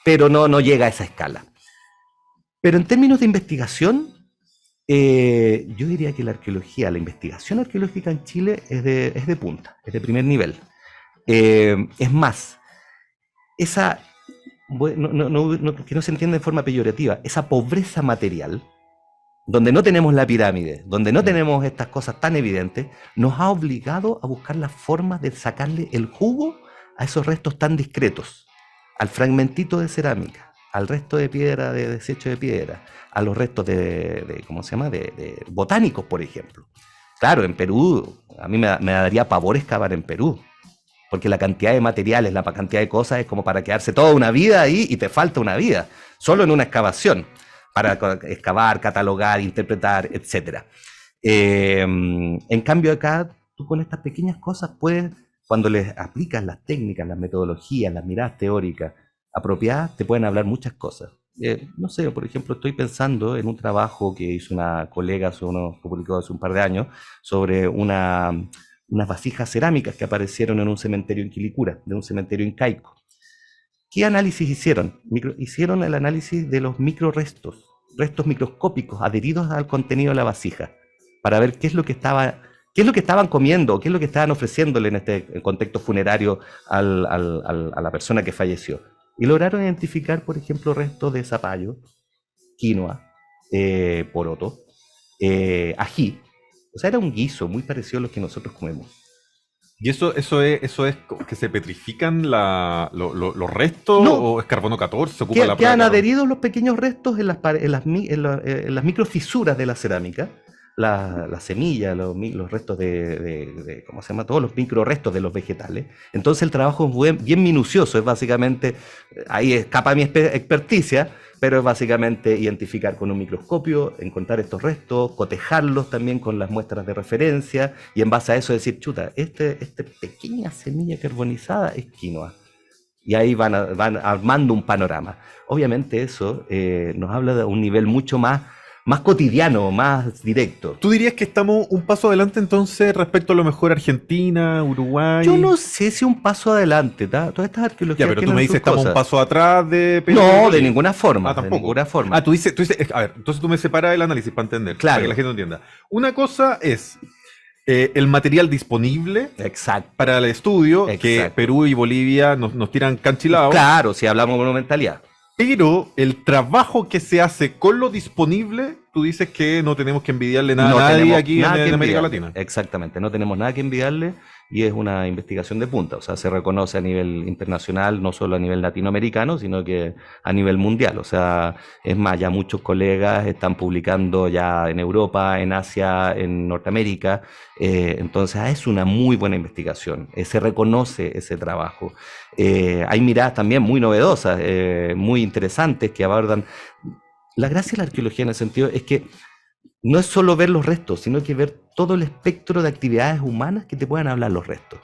pero no llega a esa escala. Pero en términos de investigación, yo diría que la investigación arqueológica en Chile es de punta, es de primer nivel. Es más, que no se entienda de forma peyorativa, esa pobreza material, donde no tenemos la pirámide, donde no tenemos estas cosas tan evidentes, nos ha obligado a buscar las formas de sacarle el jugo a esos restos tan discretos, al fragmentito de cerámica, al resto de piedra, de desecho de piedra, a los restos de botánicos, por ejemplo. Claro, en Perú, a mí me daría pavor excavar en Perú, porque la cantidad de materiales, la cantidad de cosas es como para quedarse toda una vida ahí y te falta una vida, solo en una excavación, para excavar, catalogar, interpretar, etc. En cambio acá, tú con estas pequeñas cosas puedes, cuando les aplicas las técnicas, las metodologías, las miradas teóricas apropiadas, te pueden hablar muchas cosas. No sé, por ejemplo, estoy pensando en un trabajo que hizo una colega, que publicó hace un par de años, sobre unas vasijas cerámicas que aparecieron en un cementerio en Quilicura, de un cementerio incaico. ¿Qué análisis hicieron? Hicieron el análisis de los restos microscópicos adheridos al contenido de la vasija, para ver qué es lo que estaban comiendo, qué es lo que estaban ofreciéndole en este contexto funerario a la persona que falleció. Y lograron identificar, por ejemplo, restos de zapallo, quinoa, poroto, ají. O sea, era un guiso muy parecido a los que nosotros comemos. ¿Y eso es que se petrifican los restos? No. ¿O es carbono 14? Que han adherido los pequeños restos en las microfisuras de la cerámica, las semillas, los restos ¿cómo se llama? Todos los microrestos de los vegetales. Entonces el trabajo es bien minucioso, es básicamente, ahí escapa mi experticia, pero es básicamente identificar con un microscopio, encontrar estos restos, cotejarlos también con las muestras de referencia, y en base a eso decir, chuta, esta pequeña semilla carbonizada es quinoa. Y ahí van armando un panorama. Obviamente eso nos habla de un nivel mucho más cotidiano, más directo. ¿Tú dirías que estamos un paso adelante entonces respecto a lo mejor Argentina, Uruguay? Yo no sé si un paso adelante, todas estas arqueologías. Ya, pero tú me dices estamos un paso atrás de Perú. No, de ninguna forma. Tampoco. De ninguna forma. Tú dices, a ver, entonces tú me separas el análisis para entender, claro, para que la gente entienda. Una cosa es el material disponible para el estudio, que Perú y Bolivia nos tiran canchilados. Claro, si hablamos de monumentalidad. Pero el trabajo que se hace con lo disponible, tú dices que no tenemos que envidiarle nada a nadie aquí en América Latina. Exactamente, no tenemos nada que envidiarle. y es una investigación de punta, o sea, se reconoce a nivel internacional, no solo a nivel latinoamericano, sino que a nivel mundial. O sea, es más, ya muchos colegas están publicando ya en Europa, en Asia, en Norteamérica, entonces es una muy buena investigación, se reconoce ese trabajo. Hay miradas también muy novedosas, muy interesantes que abordan. La gracia de la arqueología en el sentido es que no es solo ver los restos, sino que ver todo el espectro de actividades humanas que te puedan hablar los restos.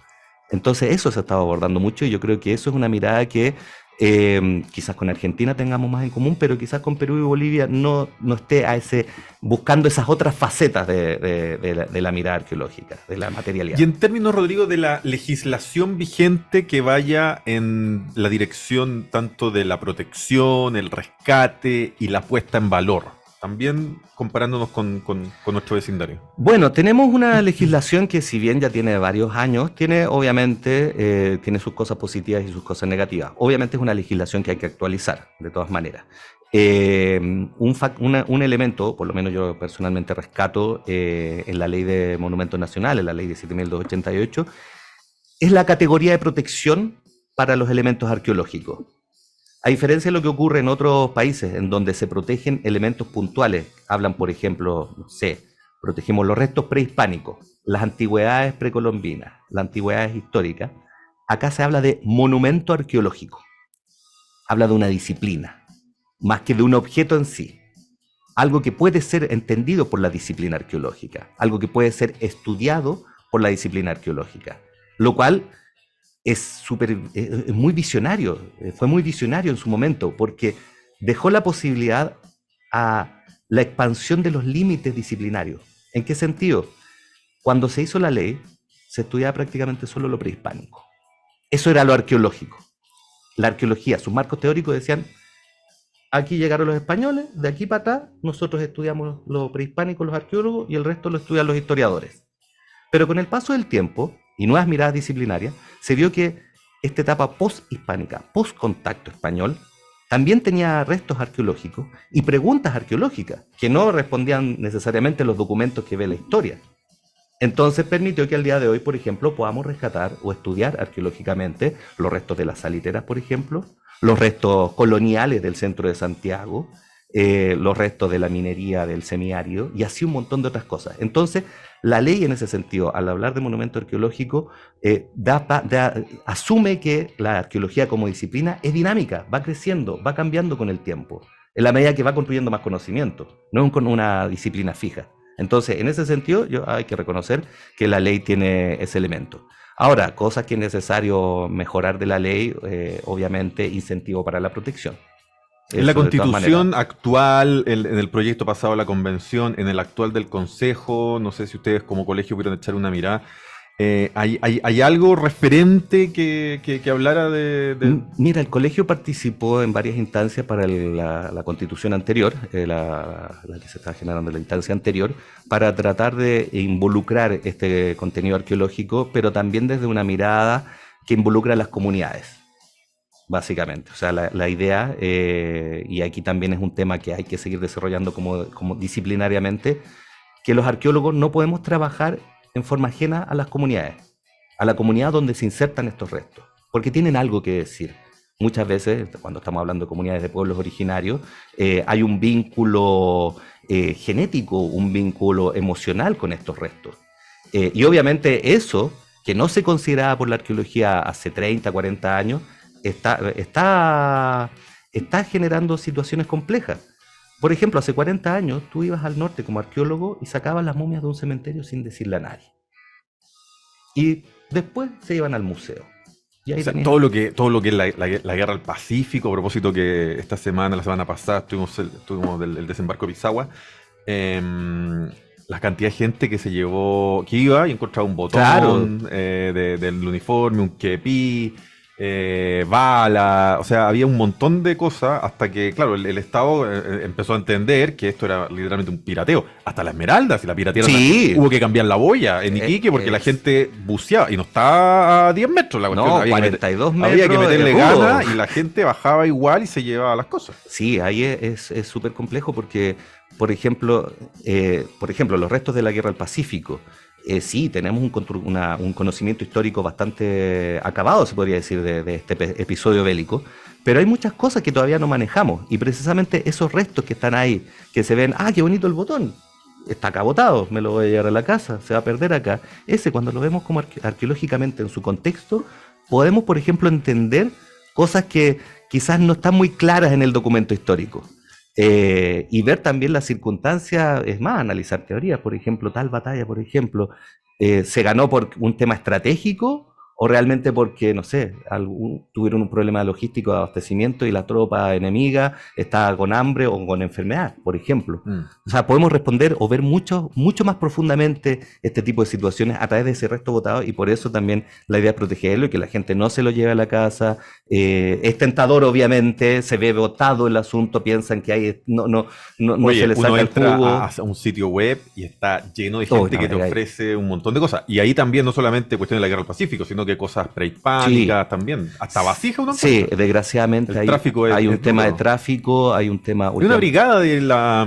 Entonces eso se ha estado abordando mucho y yo creo que eso es una mirada que quizás con Argentina tengamos más en común, pero quizás con Perú y Bolivia no esté buscando esas otras facetas de la mirada arqueológica, de la materialidad. Y en términos, Rodrigo, de la legislación vigente que vaya en la dirección tanto de la protección, el rescate y la puesta en valor, también comparándonos con nuestro vecindario. Bueno, tenemos una legislación que si bien ya tiene varios años, tiene obviamente tiene sus cosas positivas y sus cosas negativas. Obviamente es una legislación que hay que actualizar, de todas maneras. Un elemento, por lo menos yo personalmente rescato en la ley de monumentos nacionales, en la ley 17.288, es la categoría de protección para los elementos arqueológicos. A diferencia de lo que ocurre en otros países, en donde se protegen elementos puntuales, hablan, por ejemplo, no sé, protegemos los restos prehispánicos, las antigüedades precolombinas, las antigüedades históricas, acá se habla de monumento arqueológico. Habla de una disciplina, más que de un objeto en sí. Algo que puede ser entendido por la disciplina arqueológica, algo que puede ser estudiado por la disciplina arqueológica, lo cual es muy visionario, fue muy visionario en su momento, porque dejó la posibilidad a la expansión de los límites disciplinarios. ¿En qué sentido? Cuando se hizo la ley, se estudiaba prácticamente solo lo prehispánico. Eso era lo arqueológico. La arqueología, sus marcos teóricos decían, aquí llegaron los españoles, de aquí para atrás, nosotros estudiamos lo prehispánico, los arqueólogos, y el resto lo estudian los historiadores. Pero con el paso del tiempo, y nuevas miradas disciplinarias, se vio que esta etapa post-hispánica, post-contacto español, también tenía restos arqueológicos y preguntas arqueológicas que no respondían necesariamente a los documentos que ve la historia. Entonces permitió que al día de hoy, por ejemplo, podamos rescatar o estudiar arqueológicamente los restos de las salitreras, por ejemplo, los restos coloniales del centro de Santiago, los restos de la minería del semiárido y así un montón de otras cosas. Entonces, la ley en ese sentido, al hablar de monumento arqueológico, asume que la arqueología como disciplina es dinámica, va creciendo, va cambiando con el tiempo, en la medida que va construyendo más conocimiento, no es una disciplina fija. Entonces, en ese sentido, hay que reconocer que la ley tiene ese elemento. Ahora, cosas que es necesario mejorar de la ley, obviamente, incentivo para la protección. En la Constitución actual, en el proyecto pasado de la Convención, en el actual del Consejo, no sé si ustedes como colegio pudieron echar una mirada, ¿hay algo referente que hablara de...? Mira, el colegio participó en varias instancias para la Constitución anterior, la que se estaba generando en la instancia anterior, para tratar de involucrar este contenido arqueológico, pero también desde una mirada que involucra a las comunidades. Básicamente, o sea, la idea, y aquí también es un tema que hay que seguir desarrollando como disciplinariamente, que los arqueólogos no podemos trabajar en forma ajena a las comunidades, a la comunidad donde se insertan estos restos, porque tienen algo que decir. Muchas veces, cuando estamos hablando de comunidades de pueblos originarios, hay un vínculo genético, un vínculo emocional con estos restos. Y obviamente eso, que no se consideraba por la arqueología hace 30, 40 años, está generando situaciones complejas. Por ejemplo, hace 40 años tú ibas al norte como arqueólogo y sacabas las momias de un cementerio sin decirle a nadie. Y después se iban al museo. Y ahí o sea, todo lo que es la guerra del Pacífico, a propósito que la semana pasada tuvimos el desembarco de Pisagua, la cantidad de gente que se llevó, que iba y encontraba un botón, claro, del uniforme, un kepi, bala, o sea, había un montón de cosas hasta que, claro, el Estado empezó a entender que esto era literalmente un pirateo. Hasta la esmeralda, si la piratearon, sí, hubo que cambiar la boya en Iquique porque la gente buceaba y no estaba a 10 metros la cuestión. No, había 42 metros. Había que meterle ganas y la gente bajaba igual y se llevaba las cosas. Sí, ahí es súper complejo porque, por ejemplo, los restos de la Guerra del Pacífico, sí, tenemos un conocimiento histórico bastante acabado, se podría decir, de este episodio bélico, pero hay muchas cosas que todavía no manejamos, y precisamente esos restos que están ahí, que se ven, qué bonito el botón, está acá botado, me lo voy a llevar a la casa, se va a perder acá. Ese, cuando lo vemos como arqueológicamente en su contexto, podemos, por ejemplo, entender cosas que quizás no están muy claras en el documento histórico. Y ver también las circunstancias, es más, analizar teorías, por ejemplo, tal batalla, por ejemplo, ¿se ganó por un tema estratégico o realmente porque, no sé, tuvieron un problema logístico de abastecimiento y la tropa enemiga estaba con hambre o con enfermedad, por ejemplo? O sea, podemos responder o ver mucho más profundamente este tipo de situaciones a través de ese resto botado, y por eso también la idea es protegerlo y que la gente no se lo lleve a la casa. Es tentador, obviamente, se ve botado el asunto, piensan que hay, no se le saca el jugo. A un sitio web y está lleno de gente que te ofrece un montón de cosas. Y ahí también no solamente cuestión de la guerra del Pacífico, sino que cosas prehispánicas también. Hasta vasija uno encuentra. Sí, desgraciadamente hay un tema de tráfico, hay un tema... Hay una brigada de la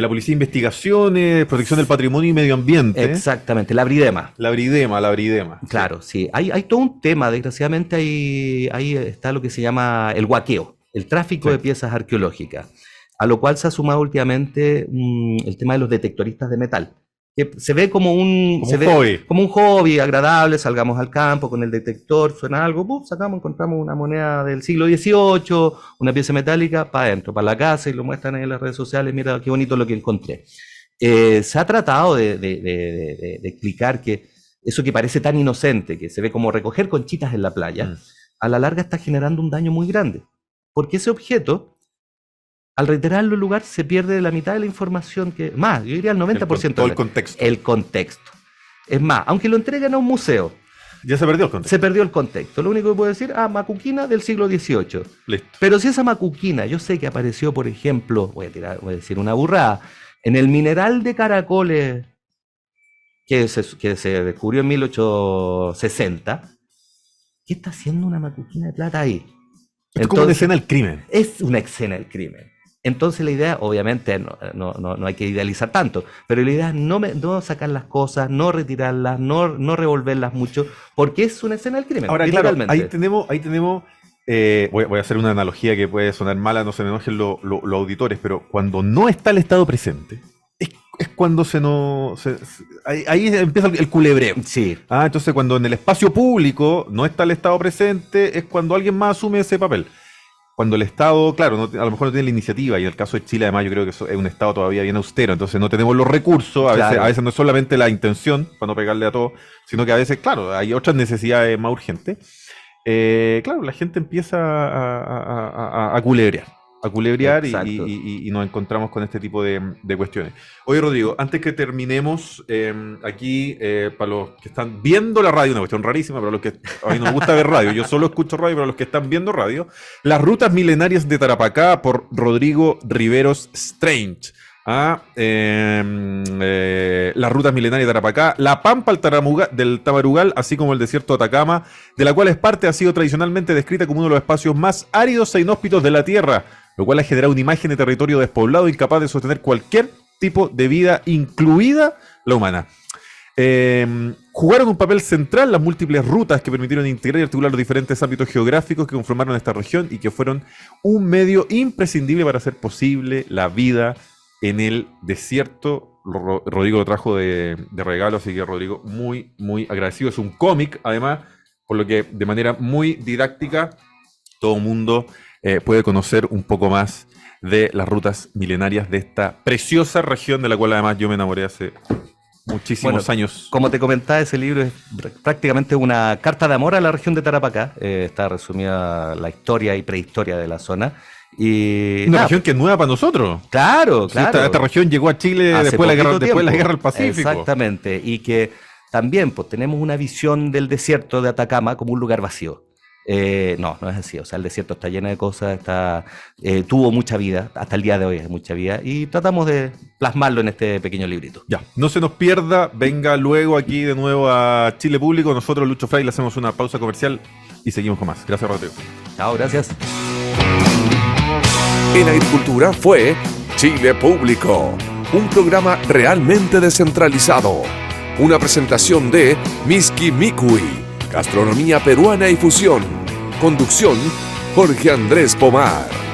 Policía de Investigaciones, Protección del Patrimonio y Medio Ambiente. Exactamente, la Bridema. La Bridema. Claro, sí. Hay todo un tema, desgraciadamente ahí está lo que se llama el huaqueo, el tráfico de piezas arqueológicas, a lo cual se ha sumado últimamente el tema de los detectoristas de metal, que se ve como un hobby agradable. Salgamos al campo con el detector, suena algo, sacamos, encontramos una moneda del siglo XVIII, una pieza metálica, para adentro, para la casa, y lo muestran en las redes sociales, mira qué bonito lo que encontré. Se ha tratado de explicar que eso que parece tan inocente, que se ve como recoger conchitas en la playa, a la larga está generando un daño muy grande, porque ese objeto, al reiterarlo el lugar, se pierde la mitad de la información, yo diría el 90%. Todo el contexto. El contexto. Es más, aunque lo entreguen a un museo, ya se perdió el contexto. Se perdió el contexto. Lo único que puedo decir, macuquina del siglo XVIII. Listo. Pero si esa macuquina, yo sé que apareció, por ejemplo, voy a decir una burrada, en el mineral de caracoles que se descubrió en 1860, ¿qué está haciendo una macuquina de plata ahí? Es como una escena del crimen. Es una escena del crimen. Entonces la idea, obviamente, no hay que idealizar tanto, pero la idea es no sacar las cosas, no retirarlas, no revolverlas mucho, porque es una escena del crimen. Ahora, claro, ahí tenemos voy a hacer una analogía que puede sonar mala, no se me enojen los auditores, pero cuando no está el Estado presente, es cuando ahí empieza el culebreo. Sí. Entonces, cuando en el espacio público no está el Estado presente, es cuando alguien más asume ese papel. Cuando el Estado, claro, a lo mejor no tiene la iniciativa, y en el caso de Chile, además, yo creo que es un Estado todavía bien austero, entonces no tenemos los recursos, a veces no es solamente la intención, para no pegarle a todo, sino que a veces, claro, hay otras necesidades más urgentes. Claro, la gente empieza a culebrear y nos encontramos con este tipo de cuestiones. Oye, Rodrigo, antes que terminemos, aquí, para los que están viendo la radio, una cuestión rarísima, pero los que a mí no me gusta ver radio, yo solo escucho radio, pero los que están viendo radio, Las Rutas Milenarias de Tarapacá, por Rodrigo Riveros Strange. Las Rutas Milenarias de Tarapacá, la Pampa del Tamarugal, así como el desierto de Atacama, de la cual es parte, ha sido tradicionalmente descrita como uno de los espacios más áridos e inhóspitos de la Tierra, lo cual ha generado una imagen de territorio despoblado incapaz de sostener cualquier tipo de vida, incluida la humana. Jugaron un papel central las múltiples rutas que permitieron integrar y articular los diferentes ámbitos geográficos que conformaron esta región y que fueron un medio imprescindible para hacer posible la vida en el desierto. Rodrigo lo trajo de regalo, así que Rodrigo, muy, muy agradecido. Es un cómic, además, por lo que de manera muy didáctica todo el mundo puede conocer un poco más de las rutas milenarias de esta preciosa región, de la cual además yo me enamoré hace muchísimos años. Como te comentaba, ese libro es prácticamente una carta de amor a la región de Tarapacá. Está resumida la historia y prehistoria de la zona. Y una región que es nueva para nosotros. Claro. Esta región llegó a Chile después de la guerra del Pacífico. Exactamente. Y que también tenemos una visión del desierto de Atacama como un lugar vacío. No es así. O sea, el desierto está lleno de cosas, tuvo mucha vida, hasta el día de hoy hay mucha vida, y tratamos de plasmarlo en este pequeño librito. Ya, no se nos pierda, venga luego aquí de nuevo a Chile Público. Nosotros, Lucho Fray, le hacemos una pausa comercial y seguimos con más. Gracias, Rodrigo. Chao, gracias. En Agricultura fue Chile Público, un programa realmente descentralizado. Una presentación de Miski Mikui, gastronomía peruana y fusión. Conducción, Jorge Andrés Pomar.